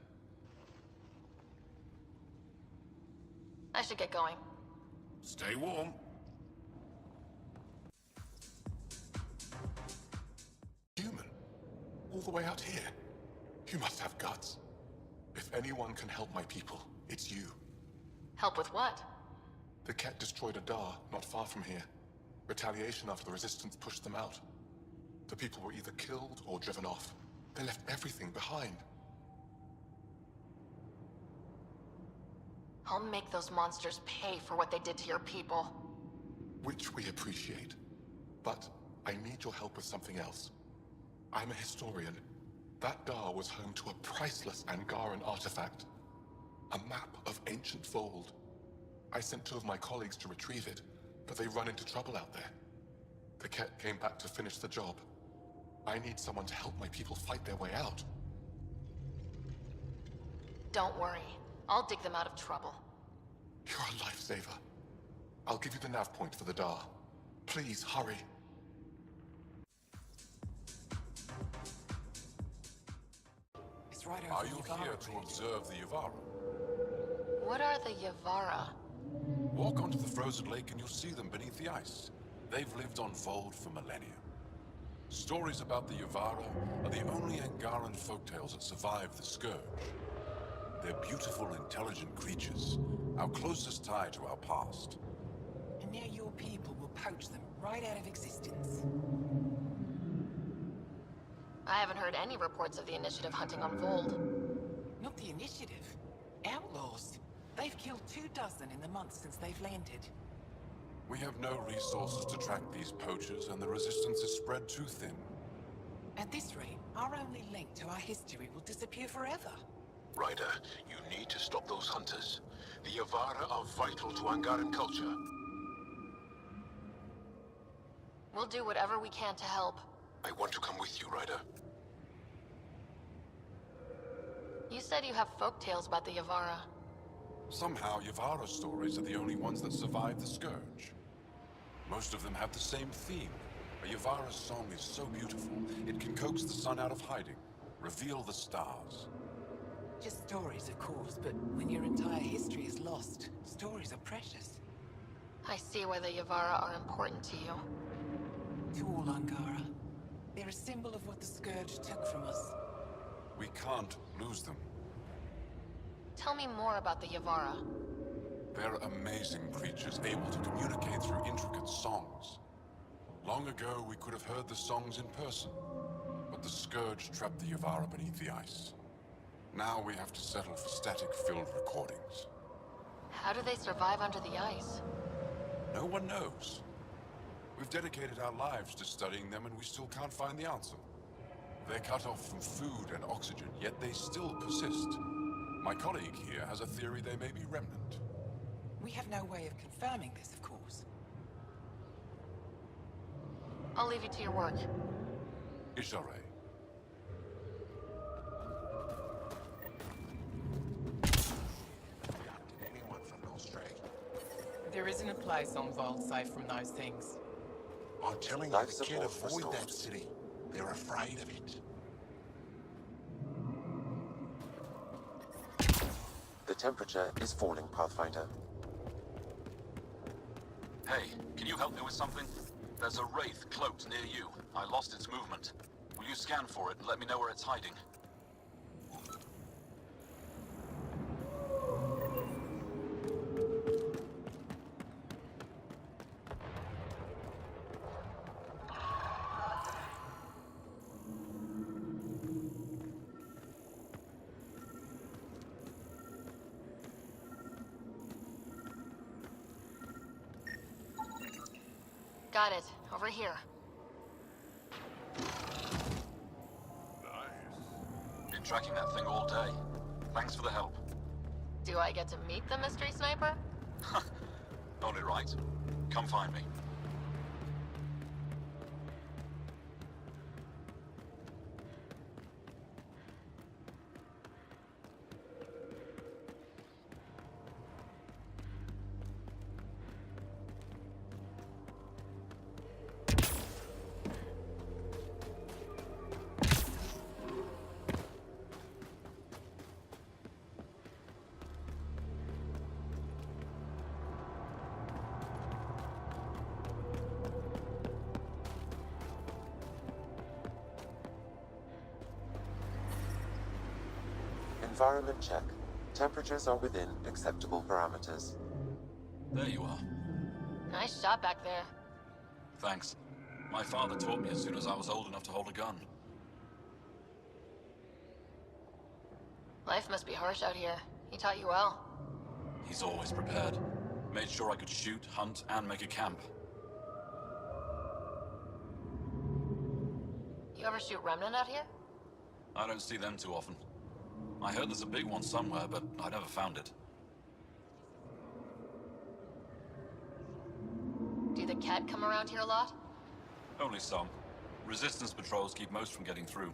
I should get going. Stay warm. Human? All the way out here? You must have guts. If anyone can help my people, it's you. Help with what? The Ket destroyed a Dar not far from here. Retaliation after the Resistance pushed them out. The people were either killed or driven off. They left everything behind. I'll make those monsters pay for what they did to your people. Which we appreciate. But I need your help with something else. I'm a historian. That Dar was home to a priceless Angaran artifact. A map of ancient Vold. I sent 2 of my colleagues to retrieve it, but they run into trouble out there. The Ket came back to finish the job. I need someone to help my people fight their way out. Don't worry. I'll dig them out of trouble. You're a lifesaver. I'll give you the nav point for the Dar. Please, hurry. It's right over Are you Yavara, here to Brady. observe the Yavara? What are the Yavara? Walk onto the frozen lake and you'll see them beneath the ice. They've lived on Vold for millennia. Stories about the Yavara are the only Angaran folktales that survive the Scourge. They're beautiful, intelligent creatures, our closest tie to our past. And now your people will poach them right out of existence. I haven't heard any reports of the Initiative hunting on Vold. Not the Initiative. Outlaws. They've killed 24 in the months since they've landed. We have no resources to track these poachers, and the Resistance is spread too thin. At this rate, our only link to our history will disappear forever. Ryder, you need to stop those hunters. The Yavara are vital to Angaran culture. We'll do whatever we can to help. I want to come with you, Ryder. You said you have folk tales about the Yavara. Somehow, Yavara stories are the only ones that survive the Scourge. Most of them have the same theme. A Yavara song is so beautiful, it can coax the sun out of hiding, reveal the stars. Just stories, of course, but when your entire history is lost, stories are precious. I see why the Yavara are important to you. To all Angara. They're a symbol of what the Scourge took from us. We can't lose them. Tell me more about the Yavara. They're amazing creatures, able to communicate through intricate songs. Long ago, we could have heard the songs in person, but the Scourge trapped the Yavara beneath the ice. Now we have to settle for static-filled recordings. How do they survive under the ice? No one knows. We've dedicated our lives to studying them, and we still can't find the answer. They're cut off from food and oxygen, yet they still persist. My colleague here has a theory they may be remnant. We have no way of confirming this, of course. I'll leave you to your work. Ishare. There isn't a place on Violde safe from those things. I'm telling you, the kid avoid that city. They're afraid of it. The temperature is falling, Pathfinder. Hey, can you help me with something? There's a wraith cloaked near you. I lost its movement. Will you scan for it and let me know where it's hiding? Got it. Over here. Been tracking that thing all day. Thanks for the help. Do I get to meet the mystery sniper? Only right. Come find me. Environment check. Temperatures are within acceptable parameters. There you are. Nice shot back there. Thanks. My father taught me as soon as I was old enough to hold a gun. Life must be harsh out here. He taught you well. He's always prepared. Made sure I could shoot, hunt, and make a camp. You ever shoot Remnant out here? I don't see them too often. I heard there's a big one somewhere, but I never found it. Do the Ket come around here a lot? Only some. Resistance patrols keep most from getting through.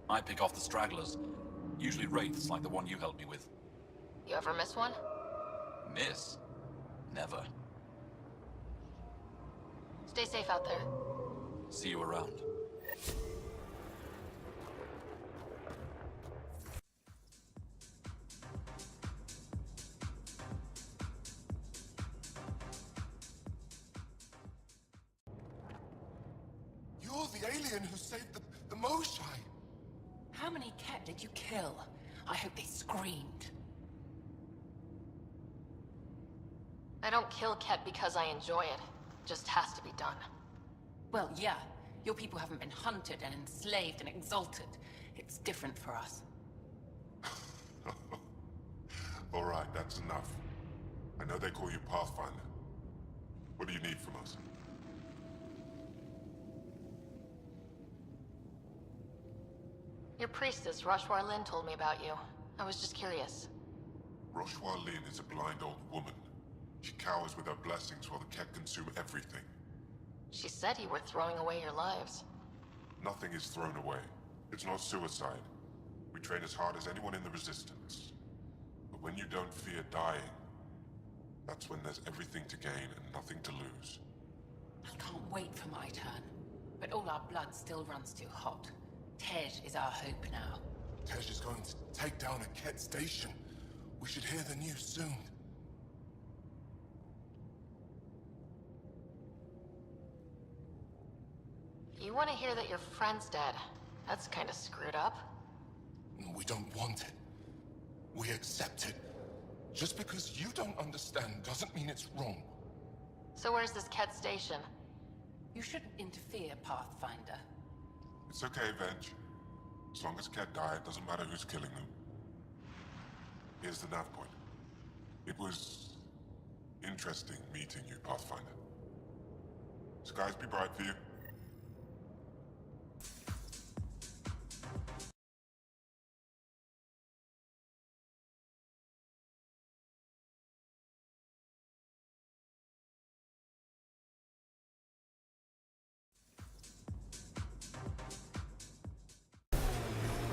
I pick off the stragglers. Usually wraiths like the one you helped me with. You ever miss one? Miss? Never. Stay safe out there. See you around. You're the alien who saved the Moshai. How many Ket did you kill? I hope they screamed. I don't kill Ket because I enjoy it. Just has to be done. Well, yeah. Your people haven't been hunted and enslaved and exalted. It's different for us. All right, that's enough. I know they call you Pathfinder. What do you need from us? Your priestess, Roshwar Lin, told me about you. I was just curious. Roshwar Lin is a blind old woman. She cowers with her blessings while the Kett consume everything. She said you were throwing away your lives. Nothing is thrown away. It's not suicide. We train as hard as anyone in the Resistance. But when you don't fear dying, that's when there's everything to gain and nothing to lose. I can't wait for my turn. But all our blood still runs too hot. Tej is our hope now. Tej is going to take down a Kett station. We should hear the news soon. You want to hear that your friend's dead. That's kind of screwed up. We don't want it. We accept it. Just because you don't understand doesn't mean it's wrong. So where's this Kett station? You shouldn't interfere, Pathfinder. It's okay, Venge. As long as Kett die, it doesn't matter who's killing them. Here's the nav point. It was interesting meeting you, Pathfinder. Skies be bright for you.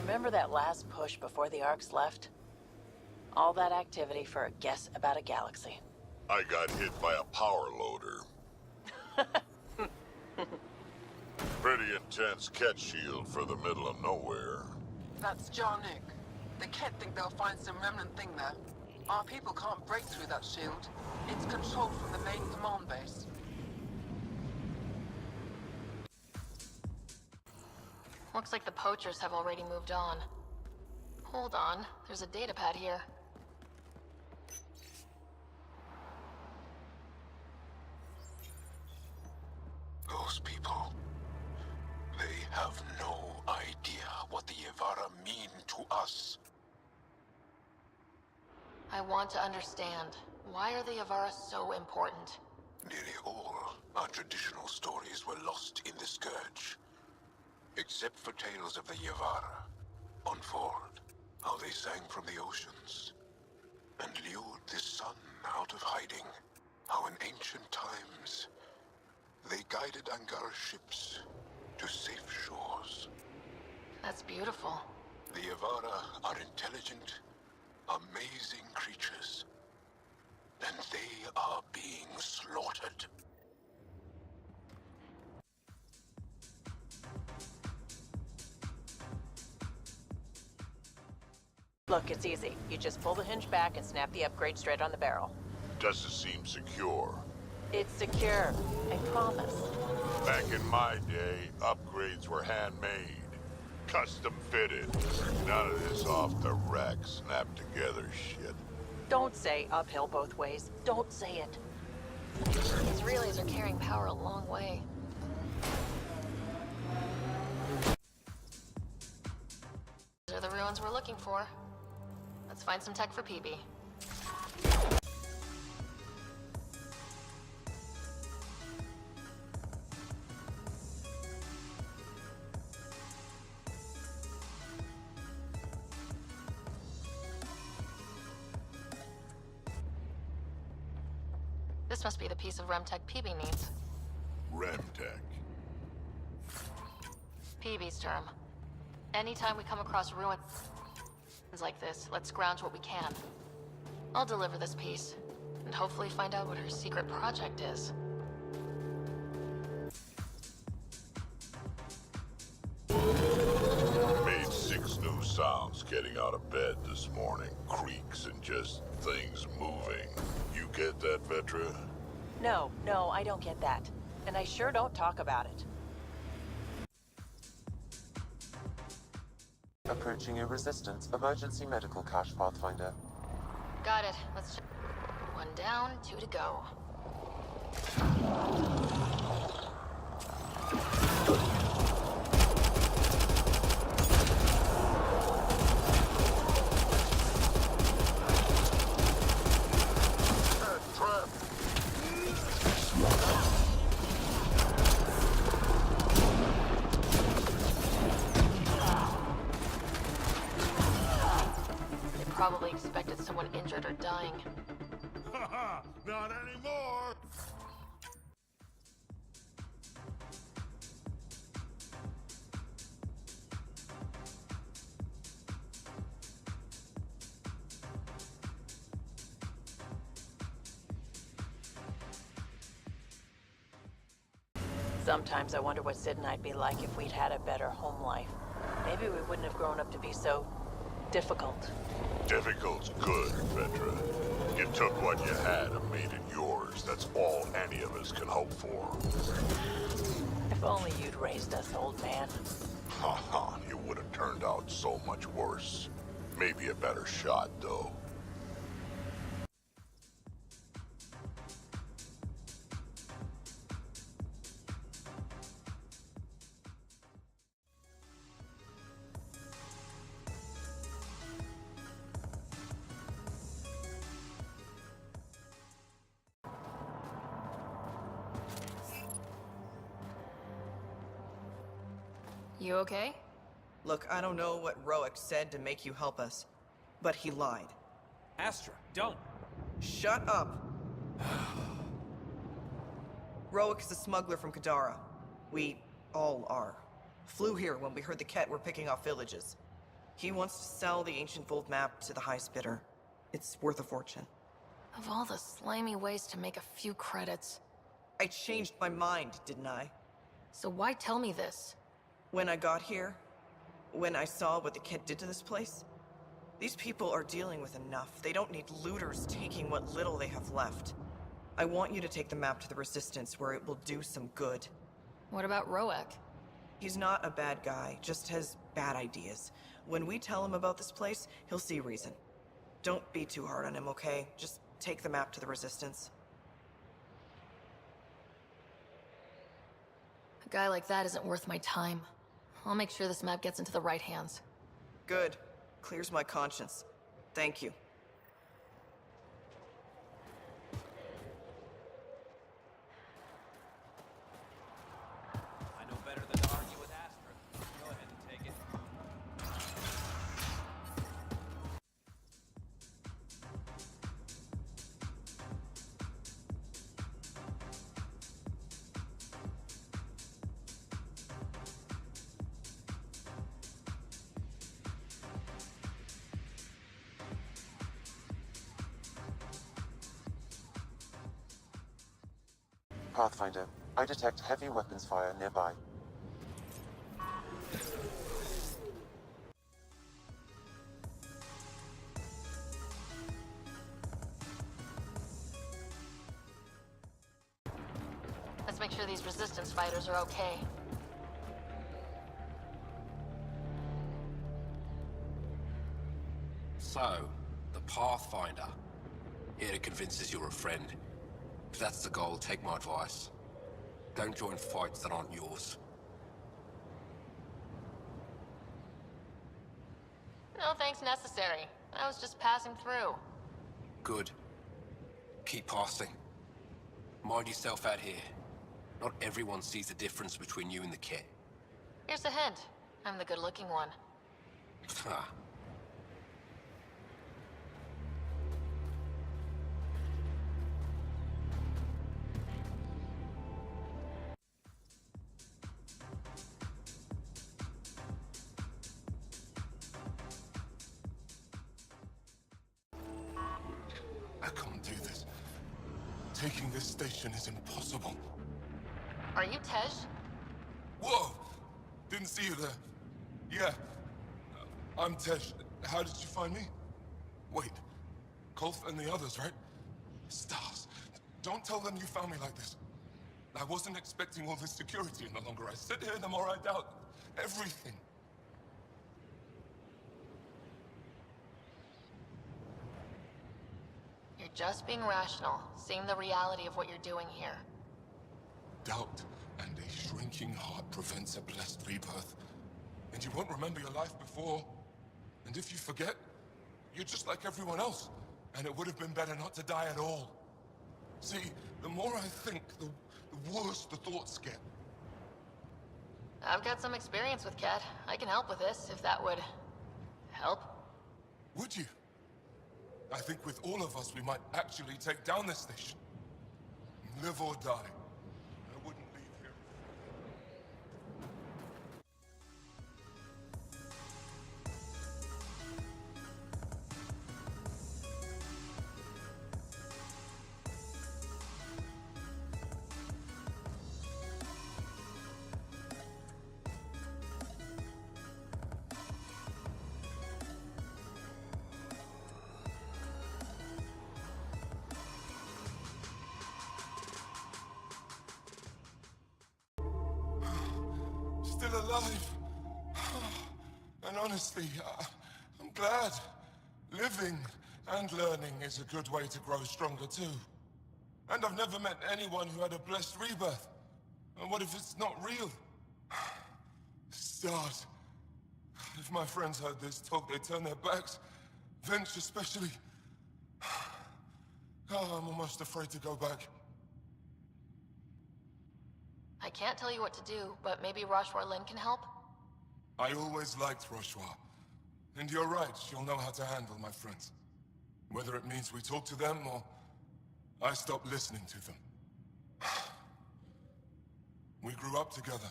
Remember that last push before the Arcs left? All that activity for a guess about a galaxy. I got hit by a power loader. Pretty intense Kett shield for the middle of nowhere. That's Jarnuk. The Kett think they'll find some remnant thing there. Our people can't break through that shield. It's controlled from the main command base. Looks like the poachers have already moved on. Hold on, there's a datapad here. Those people, they have no idea what the Yavara mean to us. I want to understand. Why are the Yavara so important? Nearly all our traditional stories were lost in the Scourge. Except for tales of the Yavara, unfold how they sang from the oceans and lured the sun out of hiding. How in ancient times they guided Angara ships to safe shores. That's beautiful. The Yavara are intelligent, amazing creatures, and they are being slaughtered. Look, it's easy. You just pull the hinge back and snap the upgrade straight on the barrel. Doesn't seem secure. It's secure. I promise. Back in my day, upgrades were handmade. Custom fitted. None of this off the rack, snap together shit. Don't say uphill both ways. Don't say it. These relays are carrying power a long way. These are the ruins we're looking for. Let's find some tech for PB. This must be the piece of Remtech PB needs. Remtech. PB's term. Anytime we come across ruins like this, let's scrounge what we can. I'll deliver this piece, and hopefully find out what her secret project is. Made 6 new sounds getting out of bed this morning. Creaks and just things moving. You get that, Vetra? No, I don't get that. And I sure don't talk about it. Approaching a Resistance emergency medical cache, Pathfinder. Got it. Let's check. 1 down, 2 to go. probably expected someone injured or dying. Haha, not anymore! Sometimes I wonder what Sid and I'd be like if we'd had a better home life. Maybe we wouldn't have grown up to be so difficult. Difficult's good, Petra. You took what you had and made it yours. That's all any of us can hope for. If only you'd raised us, old man. Haha, you would have turned out so much worse. Maybe a better shot, though. You okay? Look, I don't know what Roic said to make you help us, but he lied. Astra, don't. Shut up. Roic is a smuggler from Kadara. We all are. Flew here when we heard the Ket were picking off villages. He wants to sell the ancient Vold map to the highest bidder. It's worth a fortune. Of all the slimy ways to make a few credits. I changed my mind, didn't I? So why tell me this? When I got here, when I saw what the Ket did to this place, these people are dealing with enough. They don't need looters taking what little they have left. I want you to take the map to the Resistance where it will do some good. What about Roic? He's not a bad guy, just has bad ideas. When we tell him about this place, he'll see reason. Don't be too hard on him, okay? Just take the map to the Resistance. A guy like that isn't worth my time. I'll make sure this map gets into the right hands. Good. Clears my conscience. Thank you. I know better than to argue with Astra. Go ahead and take it. Pathfinder, I detect heavy weapons fire nearby. Let's make sure these Resistance fighters are okay. So, the Pathfinder. Here to convince us you're a friend. If that's the goal, take my advice. Don't join fights that aren't yours. No thanks necessary. I was just passing through. Good. Keep passing. Mind yourself out here. Not everyone sees the difference between you and the Ket. Here's a hint. I'm the good-looking one. Ha. I can't do this. Taking this station is impossible. Are you Tej? Whoa! Didn't see you there. Yeah. I'm Tej. How did you find me? Wait. Kolth and the others, right? Stars. Don't tell them you found me like this. I wasn't expecting all this security, and the longer I sit here, the more I doubt everything. You're just being rational, seeing the reality of what you're doing here. Doubt and a shrinking heart prevents a blessed rebirth. And you won't remember your life before. And if you forget, you're just like everyone else. And it would have been better not to die at all. See, the more I think, the worse the thoughts get. I've got some experience with Ket. I can help with this, if that would help. Would you? I think with all of us, we might actually take down this station. Live or die. I wouldn't leave here. Still alive. And honestly, I'm glad. Living and learning is a good way to grow stronger too. And I've never met anyone who had a blessed rebirth. And what if it's not real? Stars. If my friends heard this talk, they'd turn their backs. Venture especially. Oh, I'm almost afraid to go back. I can't tell you what to do, but maybe Roshwar Lin can help? I always liked Roshwar. And you're right, she'll know how to handle my friends. Whether it means we talk to them, or I stop listening to them. We grew up together.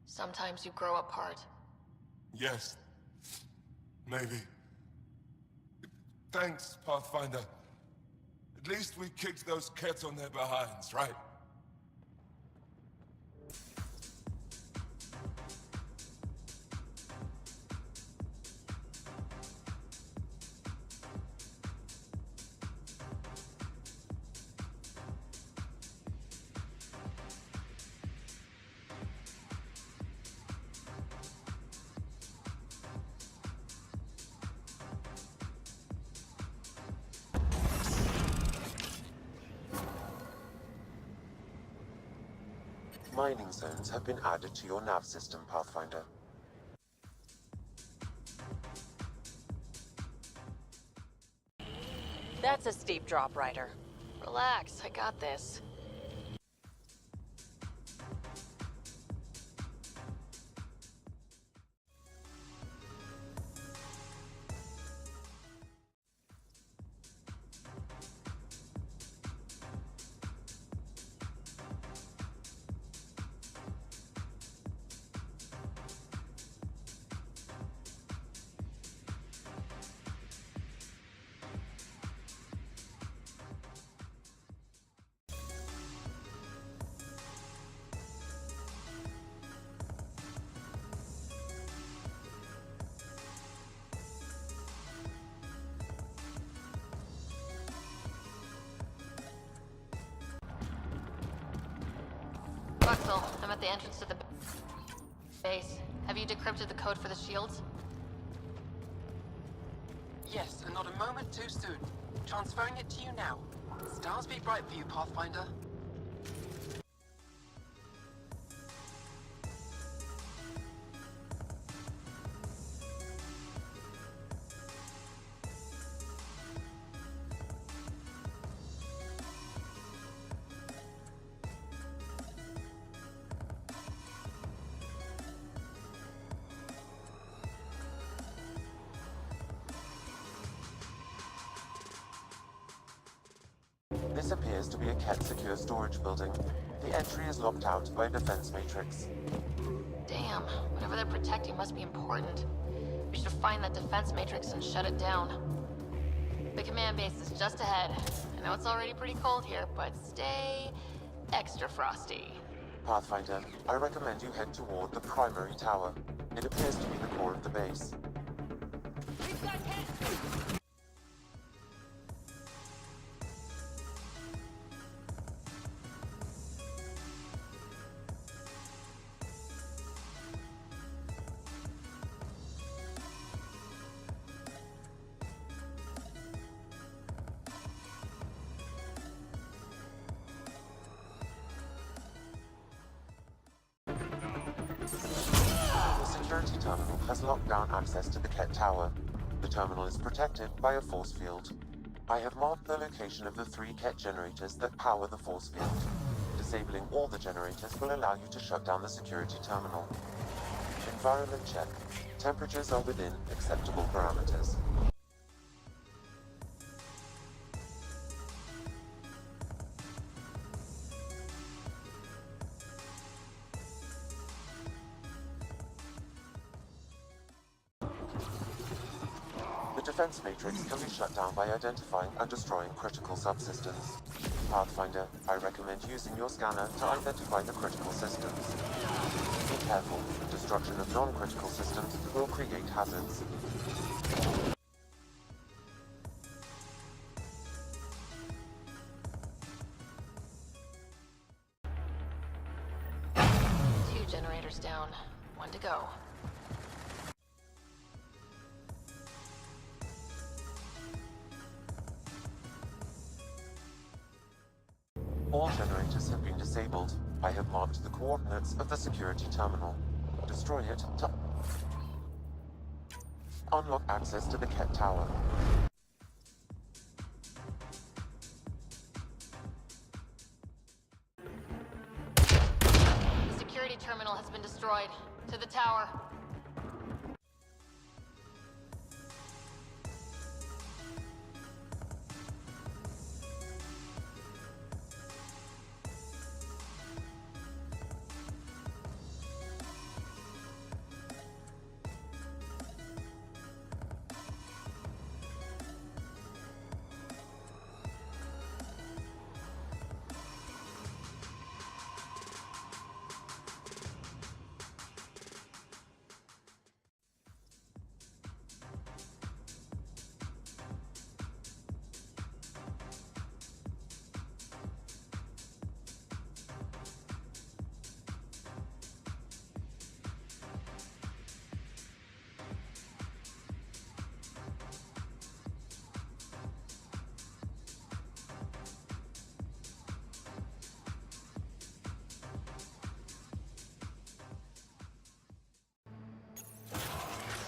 Sometimes you grow apart. Yes. Maybe. Thanks, Pathfinder. At least we kicked those Kett on their behinds, right? Mining zones have been added to your nav system, Pathfinder. That's a steep drop, Ryder. Relax, I got this. Buxel, I'm at the entrance to the base. Have you decrypted the code for the shields? Yes, and not a moment too soon. Transferring it to you now. Stars be bright for you, Pathfinder. This appears to be a Kett secure storage building. The entry is locked out by a defense matrix. Damn, whatever they're protecting must be important. We should find that defense matrix and shut it down. The command base is just ahead. I know it's already pretty cold here, but stay extra frosty. Pathfinder, I recommend you head toward the primary tower. It appears to be the core of the base. The security terminal has locked down access to the Kett Tower. The terminal is protected by a force field. I have marked the location of the 3 Kett generators that power the force field. Disabling all the generators will allow you to shut down the security terminal. Environment check. Temperatures are within acceptable parameters. defense matrix can be shut down by identifying and destroying critical subsystems. Pathfinder, I recommend using your scanner to identify the critical systems. Be careful, destruction of non-critical systems will create hazards. Two generators down. One to go. All generators have been disabled. I have marked the coordinates of the security terminal. Destroy it to unlock access to the Ket Tower. The security terminal has been destroyed. To the tower.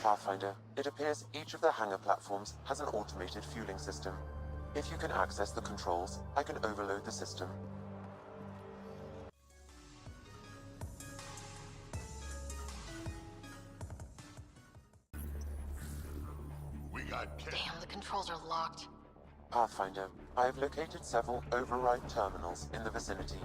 Pathfinder, it appears each of the hangar platforms has an automated fueling system. If you can access the controls, I can overload the system. Damn, the controls are locked. Pathfinder, I have located several override terminals in the vicinity.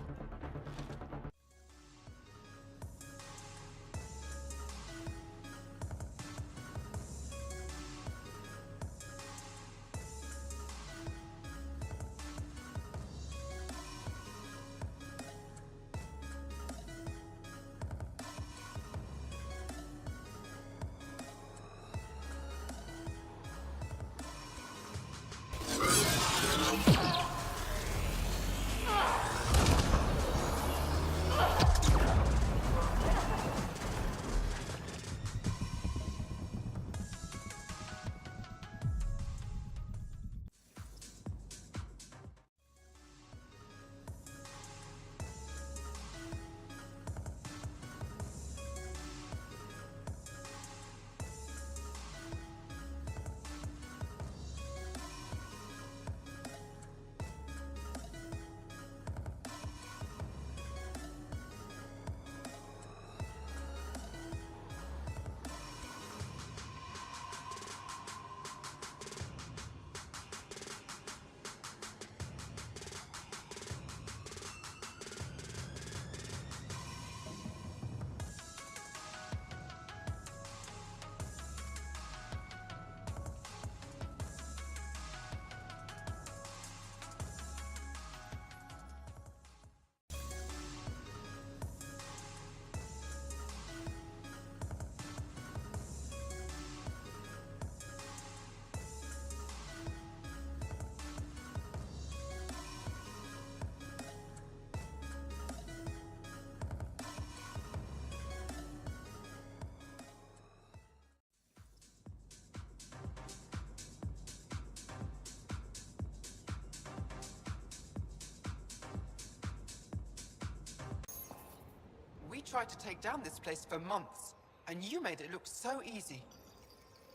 We tried to take down this place for months, and you made it look so easy.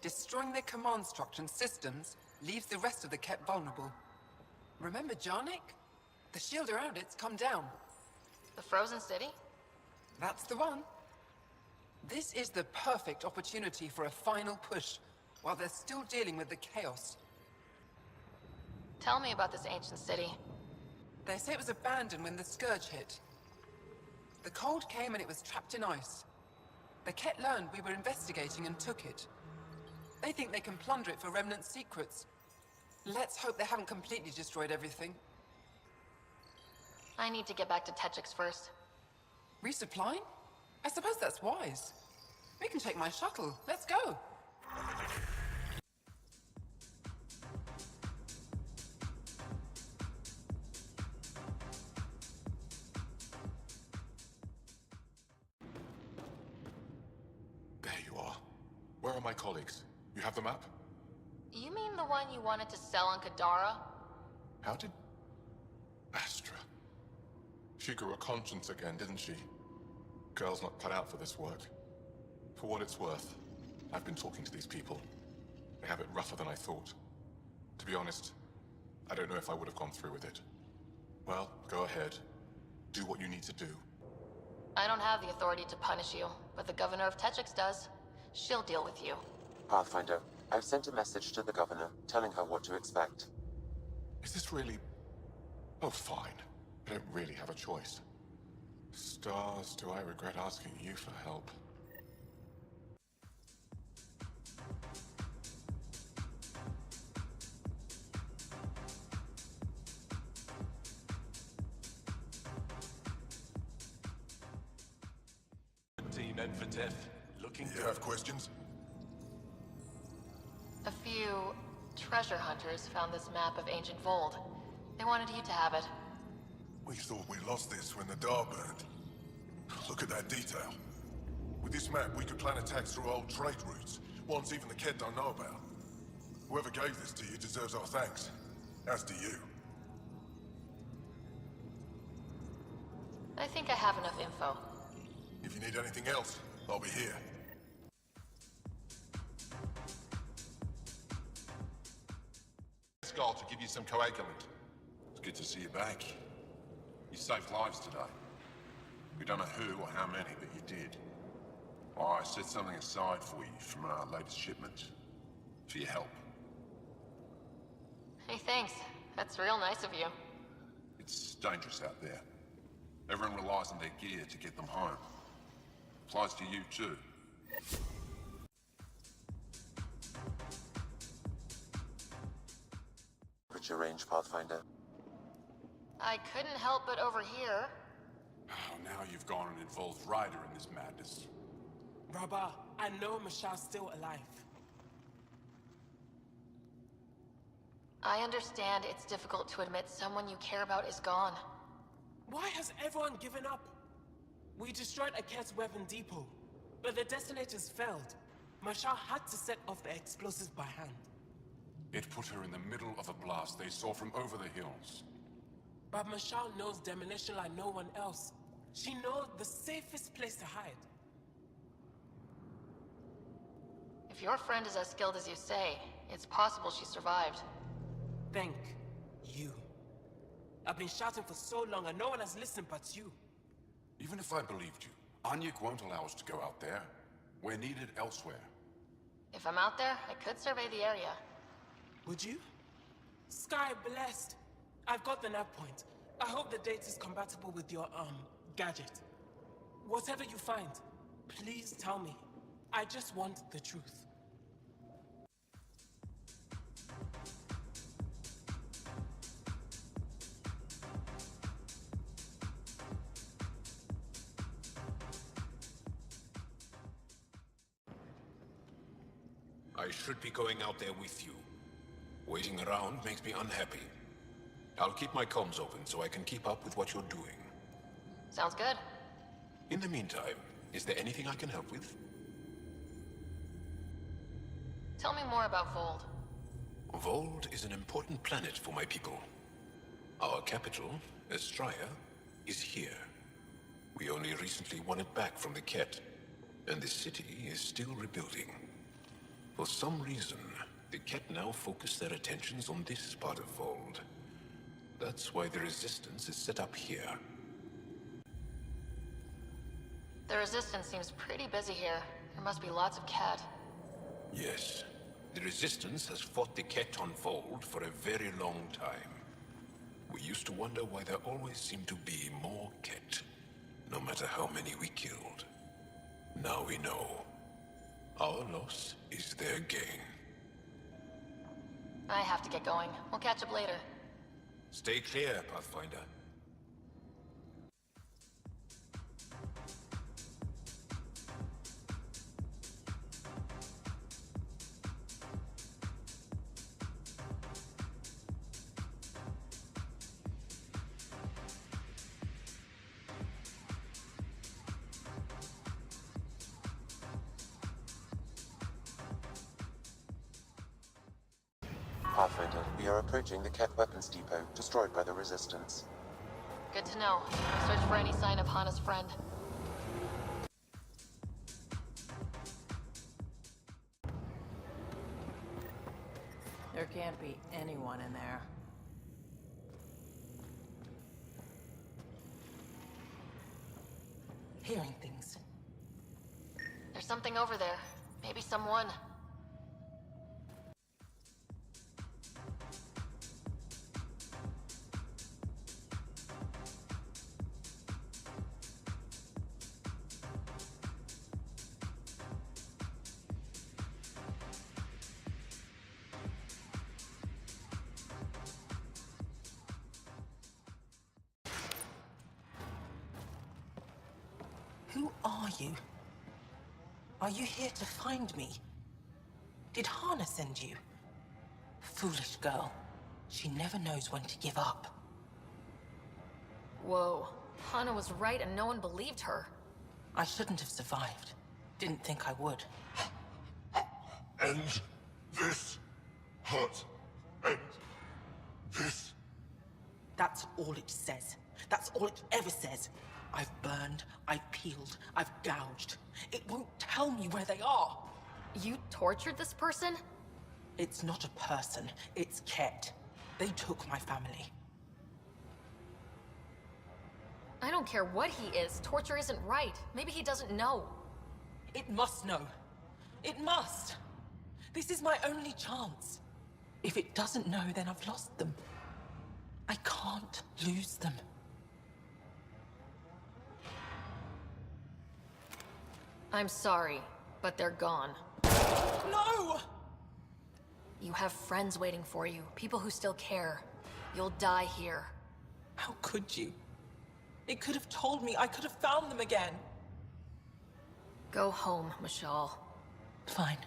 Destroying their command structure and systems leaves the rest of the Ket vulnerable. Remember Jarnik? The shield around it's come down. The frozen city? That's the one. This is the perfect opportunity for a final push, while they're still dealing with the chaos. Tell me about this ancient city. They say it was abandoned when the Scourge hit. The cold came and it was trapped in ice. The Ket learned we were investigating and took it. They think they can plunder it for remnant secrets. Let's hope they haven't completely destroyed everything. I need to get back to Techix first. Resupplying? I suppose that's wise. We can take my shuttle. Let's go. There you are. Where are my colleagues? You have the map? You mean the one you wanted to sell on Kadara? How did... Astra. She grew a conscience again, didn't she? Girl's not cut out for this work. For what it's worth, I've been talking to these people. They have it rougher than I thought. To be honest, I don't know if I would have gone through with it. Well, go ahead. Do what you need to do. I don't have the authority to punish you, but the governor of Techix does. She'll deal with you. Pathfinder, I've sent a message to the governor, telling her what to expect. Is this really... Oh, fine. I don't really have a choice. Stars, do I regret asking you for help? Team in for death. Looking You have questions? A few treasure hunters found this map of ancient Vold. They wanted you to have it. We thought we lost this when the Dar burned. Look at that detail. With this map, we could plan attacks through old trade routes, ones even the Ked don't know about. Whoever gave this to you deserves our thanks, as do you. I think I have enough info. If you need anything else, I'll be here. Skull to give you some coagulant. It's good to see you back. You saved lives today. We don't know who or how many, but you did. I set something aside for you from our latest shipment. For your help. Hey, thanks. That's real nice of you. It's dangerous out there. Everyone relies on their gear to get them home. Applies to you too. Temperature range, Pathfinder. I couldn't help but overhear. Oh, now you've gone and involved Ryder in this madness. Rabah, I know Mashal's still alive. I understand it's difficult to admit someone you care about is gone. Why has everyone given up? We destroyed Aket's weapon depot, but the detonators failed. Mashal had to set off the explosives by hand. It put her in the middle of a blast they saw from over the hills. But Mashal knows demolition like no one else. She knows the safest place to hide. If your friend is as skilled as you say, it's possible she survived. Thank you. I've been shouting for so long and no one has listened but you. Even if I believed you, Anyuk won't allow us to go out there. We're needed elsewhere. If I'm out there, I could survey the area. Would you? Sky blessed. I've got the nav point. I hope the date is compatible with your, gadget. Whatever you find, please tell me. I just want the truth. I should be going out there with you. Waiting around makes me unhappy. I'll keep my comms open so I can keep up with what you're doing. Sounds good. In the meantime, is there anything I can help with? Tell me more about Vold. Vold is an important planet for my people. Our capital, Estraya, is here. We only recently won it back from the Ket, and the city is still rebuilding. For some reason, the Ket now focus their attentions on this part of Vold. That's why the Resistance is set up here. The Resistance seems pretty busy here. There must be lots of Ket. Yes. The Resistance has fought the Ket on Vold for a very long time. We used to wonder why there always seemed to be more Ket, no matter how many we killed. Now we know. Our loss is their gain. I have to get going. We'll catch up later. Stay clear, Pathfinder. Pathfinder, we are approaching the Ket weapons depot, destroyed by the Resistance. Good to know. I'll search for any sign of Hana's friend. There can't be anyone in there. Hearing things. There's something over there. Maybe someone. Who are you? Are you here to find me? Did Hana send you? Foolish girl. She never knows when to give up. Whoa. Hana was right and no one believed her. I shouldn't have survived. Didn't think I would. End this hurt. End this. That's all it says. That's all it ever says. I've burned, I've peeled, I've gouged. It won't tell me where they are. You tortured this person? It's not a person, it's Ket. They took my family. I don't care what he is. Torture isn't right. Maybe he doesn't know. It must know. It must. This is my only chance. If it doesn't know, then I've lost them. I can't lose them. I'm sorry, but they're gone. No! You have friends waiting for you, people who still care. You'll die here. How could you? It could have told me. I could have found them again. Go home, Mashal. Fine.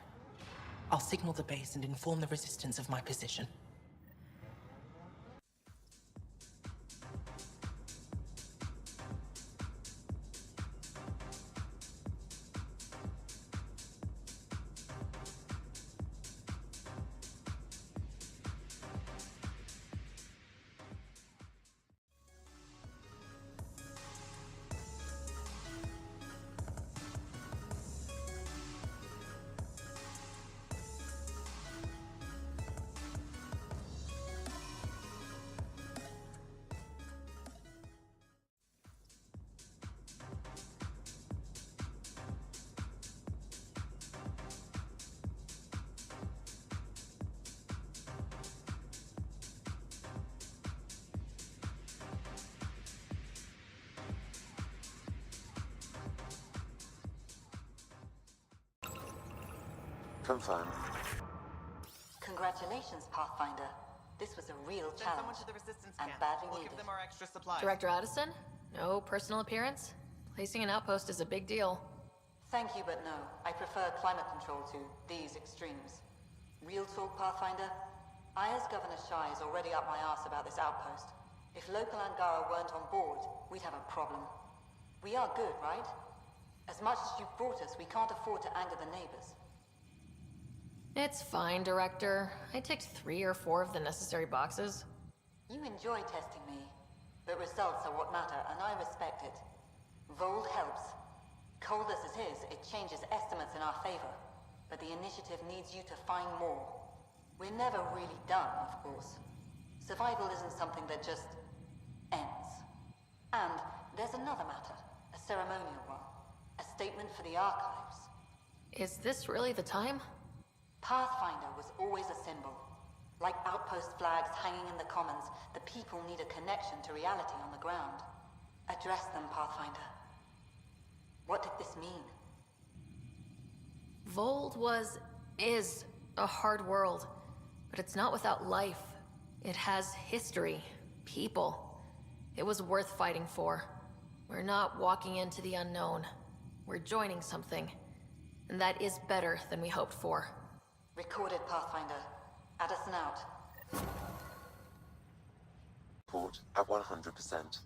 I'll signal the base and inform the Resistance of my position. Confirmed. Congratulations, Pathfinder. This was a real Send challenge. someone to the Resistance and camp. badly We'll needed. give them our extra supplies. Director Addison? No personal appearance? Placing an outpost is a big deal. Thank you, but no. I prefer climate control to these extremes. Real talk, Pathfinder? I, as Governor Shai, is already up my arse about this outpost. If local Angara weren't on board, we'd have a problem. We are good, right? As much as you've brought us, we can't afford to anger the neighbors. It's fine, Director. I ticked 3 or 4 of the necessary boxes. You enjoy testing me, but results are what matter, and I respect it. Vold helps. Cold as it is, it changes estimates in our favor. But the initiative needs you to find more. We're never really done, of course. Survival isn't something that just ends. And there's another matter, a ceremonial one. A statement for the archives. Is this really the time? Pathfinder was always a symbol. Like outpost flags hanging in the commons, the people need a connection to reality on the ground. Address them, Pathfinder. What did this mean? Vold is a hard world. But it's not without life. It has history, people. It was worth fighting for. We're not walking into the unknown. We're joining something. And that is better than we hoped for. Recorded, Pathfinder. Addison out. Port at 100%.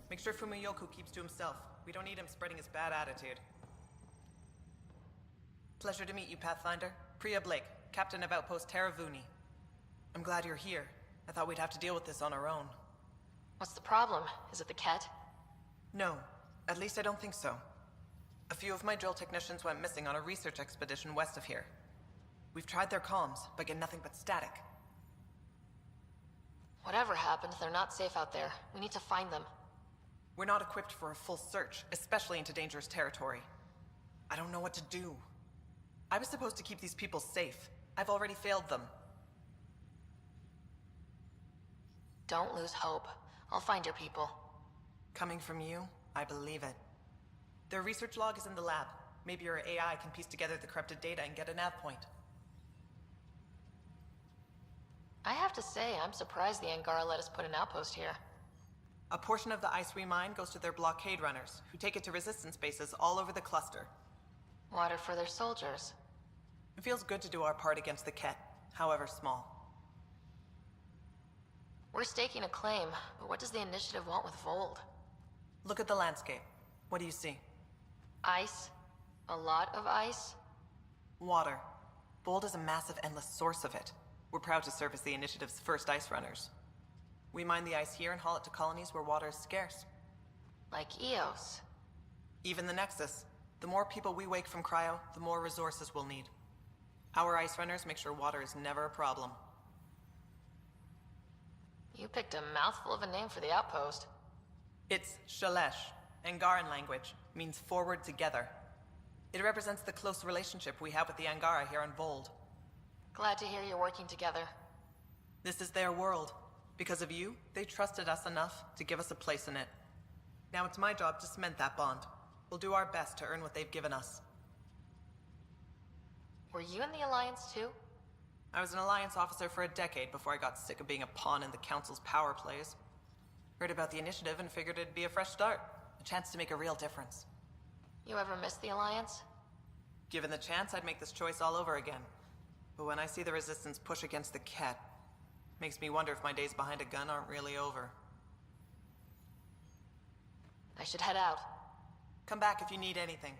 Make sure Fumiyoku keeps to himself. We don't need him spreading his bad attitude. Pleasure to meet you, Pathfinder. Priya Blake, Captain of Outpost Taravuni. I'm glad you're here. I thought we'd have to deal with this on our own. What's the problem? Is it the Ket? No. At least I don't think so. A few of my drill technicians went missing on a research expedition west of here. We've tried their comms, but get nothing but static. Whatever happened, they're not safe out there. We need to find them. We're not equipped for a full search, especially into dangerous territory. I don't know what to do. I was supposed to keep these people safe. I've already failed them. Don't lose hope. I'll find your people. Coming from you, I believe it. Their research log is in the lab. Maybe your AI can piece together the corrupted data and get a nav point. I have to say, I'm surprised the Angara let us put an outpost here. A portion of the ice we mine goes to their blockade runners, who take it to resistance bases all over the cluster. Water for their soldiers. It feels good to do our part against the Ket, however small. We're staking a claim, but what does the Initiative want with Vold? Look at the landscape. What do you see? Ice. A lot of ice. Water. Vold is a massive, endless source of it. We're proud to serve as the Initiative's first ice runners. We mine the ice here and haul it to colonies where water is scarce. Like Eos. Even the Nexus. The more people we wake from cryo, the more resources we'll need. Our ice runners make sure water is never a problem. You picked a mouthful of a name for the outpost. It's Shalesh. Angaran language. Means forward together. It represents the close relationship we have with the Angara here on Vold. Glad to hear you're working together. This is their world. Because of you, they trusted us enough to give us a place in it. Now it's my job to cement that bond. We'll do our best to earn what they've given us. Were you in the Alliance too? I was an Alliance officer for a decade before I got sick of being a pawn in the Council's power plays. Heard about the Initiative and figured it'd be a fresh start. A chance to make a real difference. You ever miss the Alliance? Given the chance, I'd make this choice all over again. But when I see the Resistance push against the Ket, makes me wonder if my days behind a gun aren't really over. I should head out. Come back if you need anything.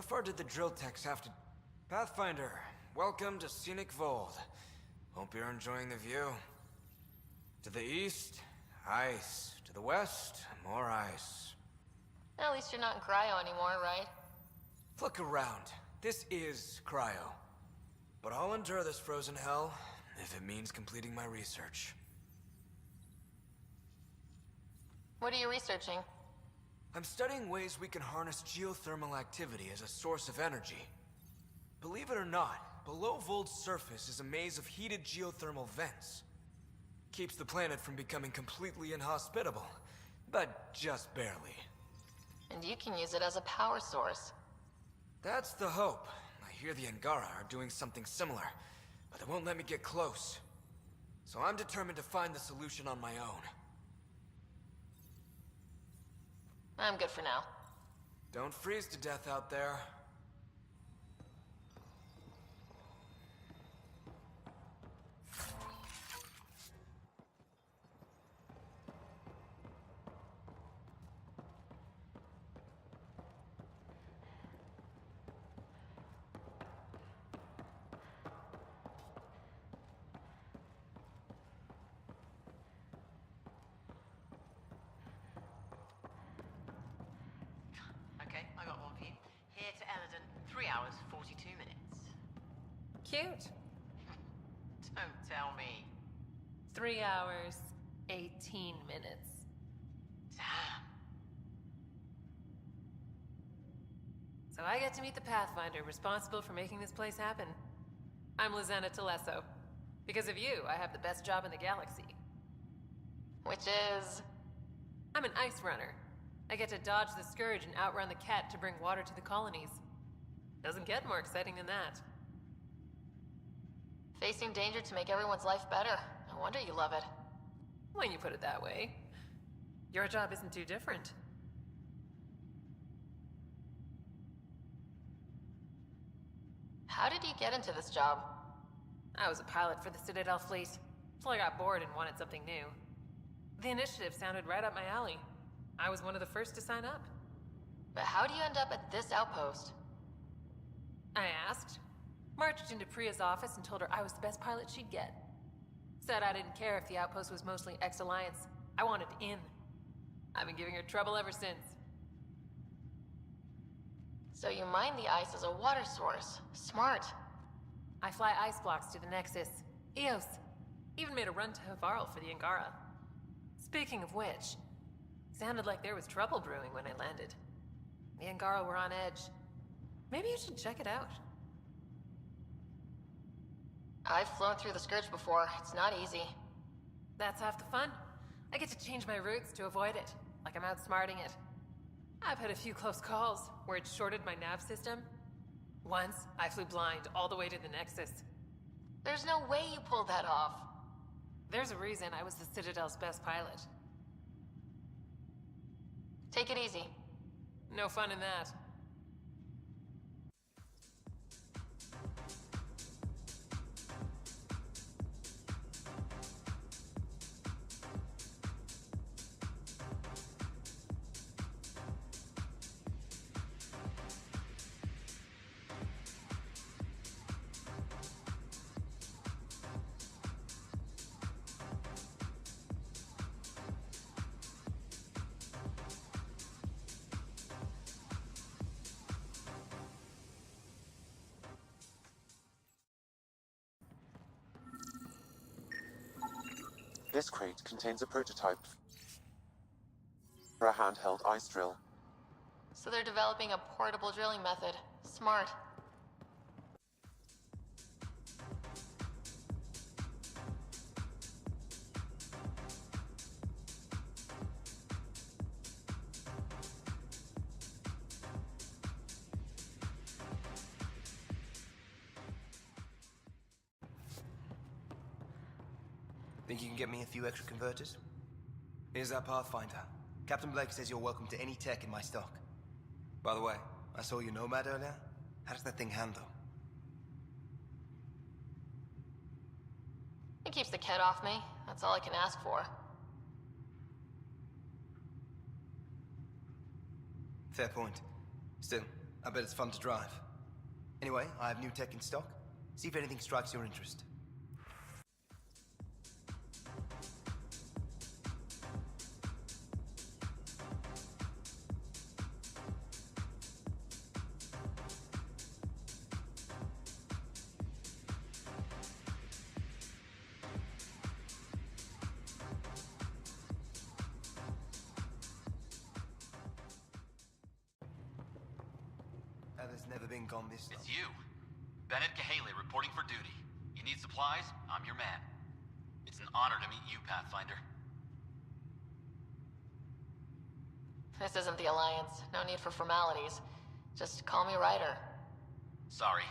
How far did the drill techs have to... Pathfinder, welcome to scenic Vold. Hope you're enjoying the view. To the east, ice. To the west, more ice. At least you're not in cryo anymore, right? Look around. This is cryo. But I'll endure this frozen hell if it means completing my research. What are you researching? I'm studying ways we can harness geothermal activity as a source of energy. Believe it or not, below Vold's surface is a maze of heated geothermal vents. Keeps the planet from becoming completely inhospitable, but just barely. And you can use it as a power source. That's the hope. I hear the Angara are doing something similar, but they won't let me get close. So I'm determined to find the solution on my own. I'm good for now. Don't freeze to death out there. 3 hours, 42 minutes. Cute. Don't tell me. 3 hours, 18 minutes. Damn. So I get to meet the Pathfinder responsible for making this place happen. I'm Lizanna Telesso. Because of you, I have the best job in the galaxy. Which is... I'm an ice runner. I get to dodge the Scourge and outrun the Ket to bring water to the colonies. Doesn't get more exciting than that. Facing danger to make everyone's life better. No wonder you love it. When you put it that way. Your job isn't too different. How did you get into this job? I was a pilot for the Citadel fleet, till I got bored and wanted something new. The initiative sounded right up my alley. I was one of the first to sign up. But how do you end up at this outpost? I asked. Marched into Priya's office and told her I was the best pilot she'd get. Said I didn't care if the outpost was mostly ex-Alliance. I wanted in. I've been giving her trouble ever since. So you mine the ice as a water source. Smart. I fly ice blocks to the Nexus. Eos. Even made a run to Havarl for the Angara. Speaking of which, sounded like there was trouble brewing when I landed. The Angara were on edge. Maybe you should check it out. I've flown through the Scourge before. It's not easy. That's half the fun. I get to change my routes to avoid it, like I'm outsmarting it. I've had a few close calls where it shorted my nav system. Once, I flew blind all the way to the Nexus. There's no way you pulled that off. There's a reason I was the Citadel's best pilot. Take it easy. No fun in that. This crate contains a prototype for a handheld ice drill. So they're developing a portable drilling method. Smart. Think you can get me a few extra converters? Here's that Pathfinder. Captain Blake says you're welcome to any tech in my stock. By the way, I saw your Nomad earlier. How does that thing handle? It keeps the Ket off me. That's all I can ask for. Fair point. Still, I bet it's fun to drive. Anyway, I have new tech in stock. See if anything strikes your interest. There's never been gone this long. It's you. Bennett Cahaley reporting for duty. You need supplies? I'm your man. It's an honor to meet you, Pathfinder. This isn't the Alliance. No need for formalities. Just call me Ryder. Sorry.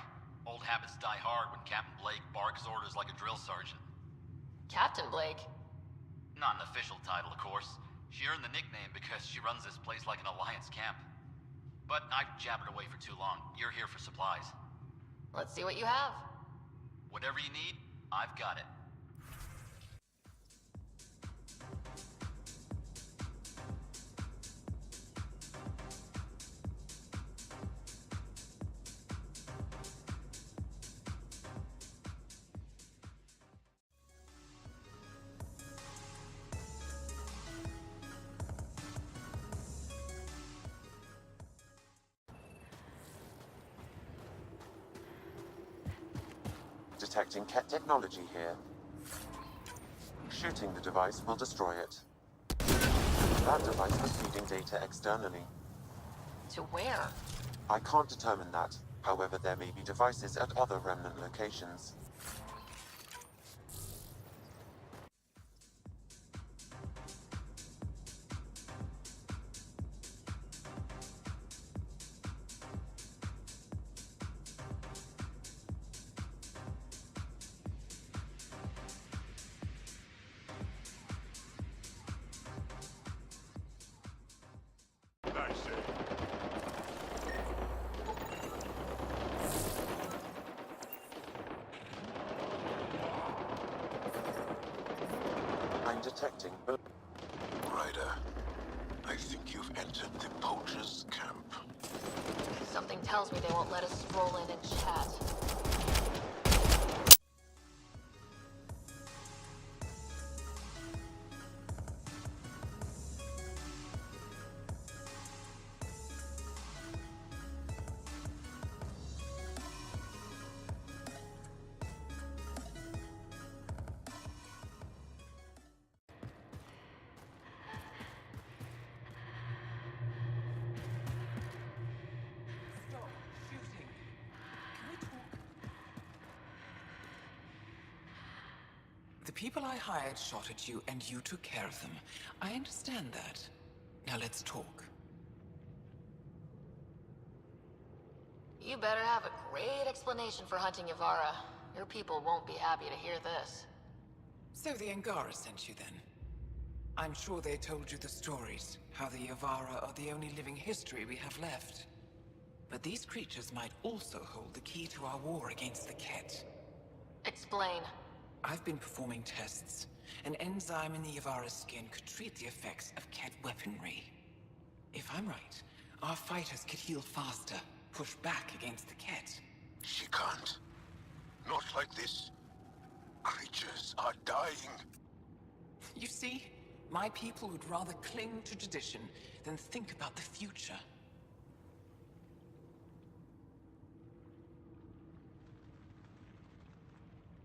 Old habits die hard when Captain Blake barks orders like a drill sergeant. Captain Blake? Not an official title, of course. She earned the nickname because she runs this place like an Alliance camp. But I've jabbered away for too long. You're here for supplies. Let's see what you have. Whatever you need, I've got it. Detecting Ket technology here. Shooting the device will destroy it. That device was feeding data externally. To where? I can't determine that. However, there may be devices at other remnant locations. Nice save. I'm detecting. Ryder, I think you've entered the poacher's camp. Something tells me they won't let us stroll in and chat. Stop shooting. Can we talk? The people I hired shot at you, and you took care of them. I understand that. Now let's talk. You better have a great explanation for hunting Yavara. Your people won't be happy to hear this. So the Angara sent you then? I'm sure they told you the stories, how the Yavara are the only living history we have left. But these creatures might also hold the key to our war against the Ket. Explain. I've been performing tests. An enzyme in the Yavara's skin could treat the effects of Ket weaponry. If I'm right, our fighters could heal faster, push back against the Ket. She can't. Not like this. Creatures are dying. You see, my people would rather cling to tradition than think about the future.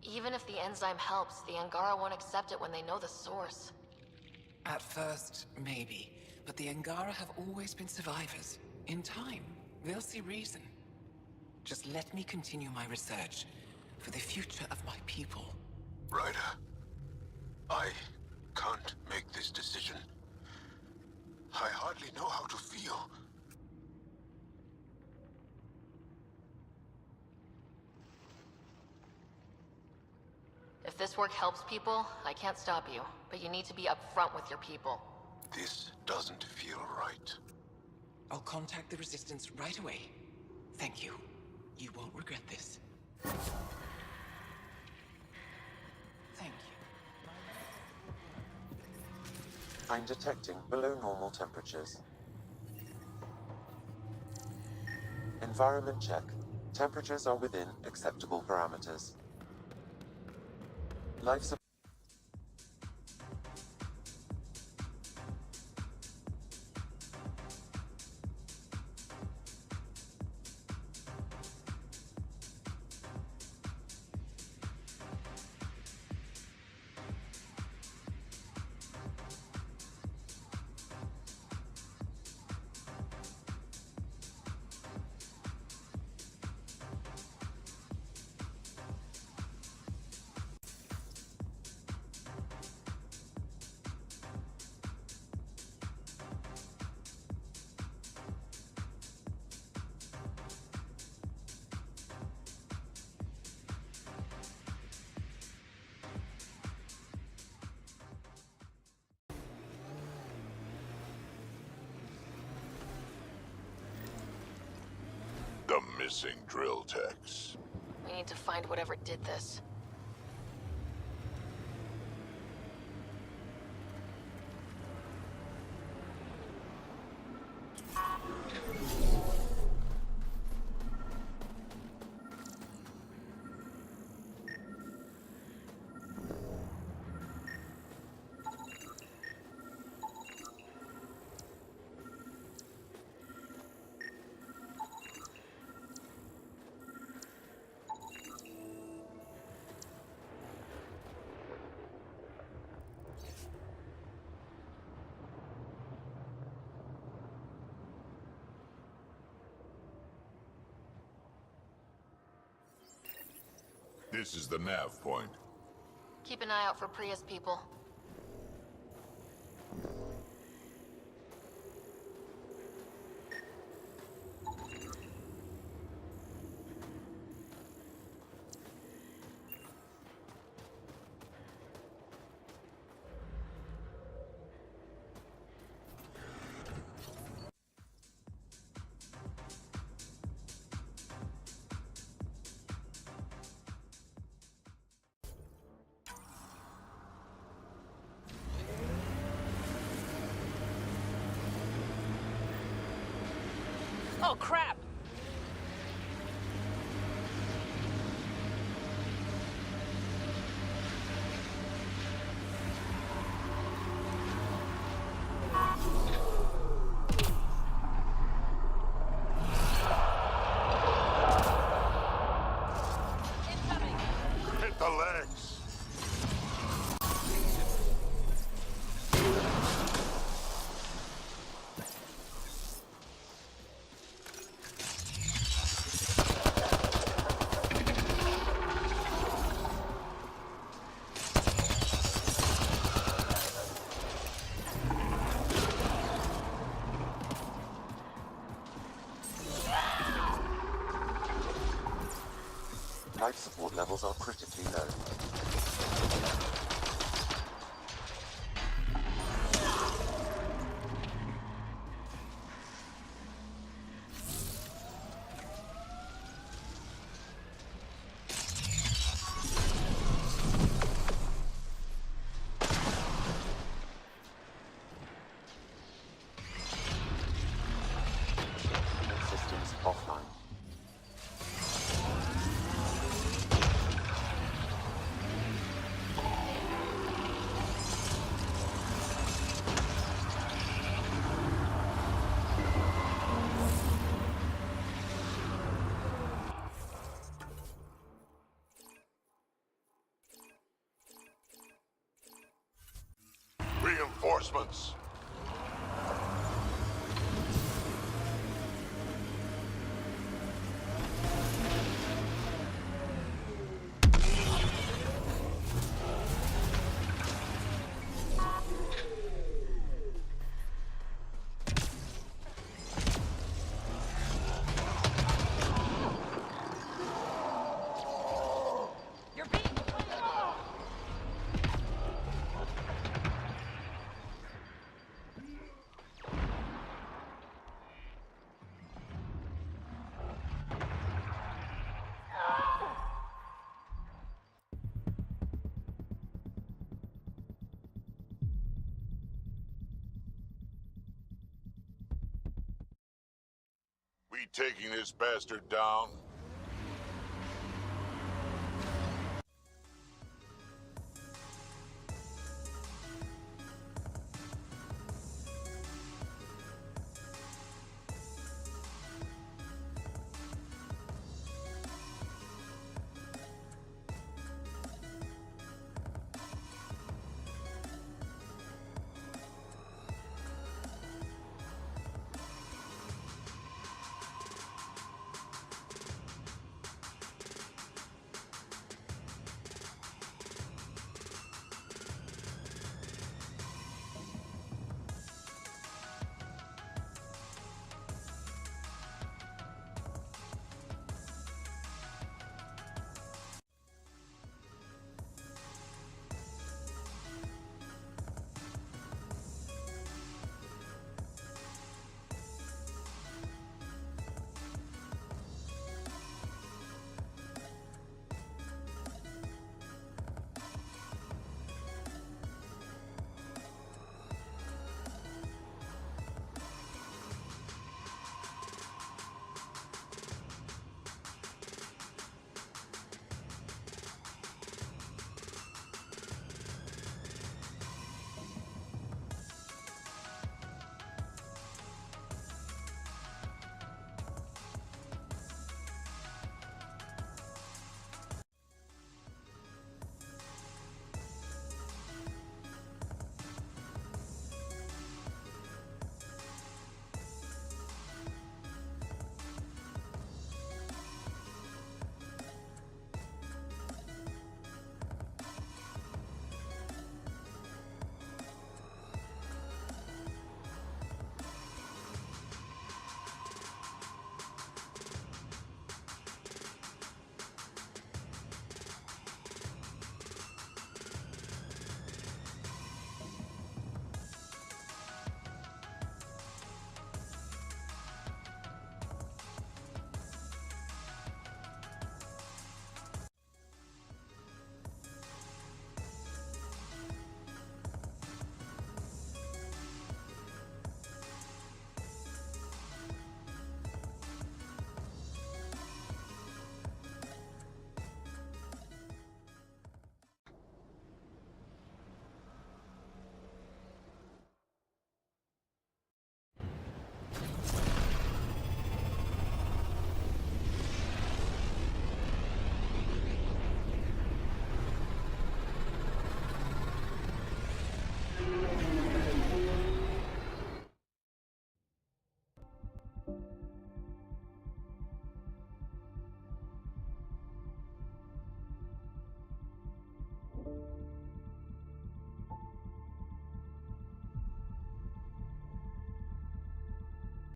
Even if the enzyme helps, the Angara won't accept it when they know the source. At first, maybe. But the Angara have always been survivors. In time, they'll see reason. Just let me continue my research for the future of my people. Ryder, I can't make this decision. I hardly know how to feel. If this work helps people, I can't stop you. But you need to be upfront with your people. This doesn't feel right. I'll contact the Resistance right away. Thank you. You won't regret this. Thank you. I'm detecting below normal temperatures. Environment check. Temperatures are within acceptable parameters. Life support. The missing drill techs. We need to find whatever did this. This is the nav point. Keep an eye out for Prius people. Oh, crap! Hit the legs! Life support levels are critically low. Systems offline. Reinforcements! We taking this bastard down?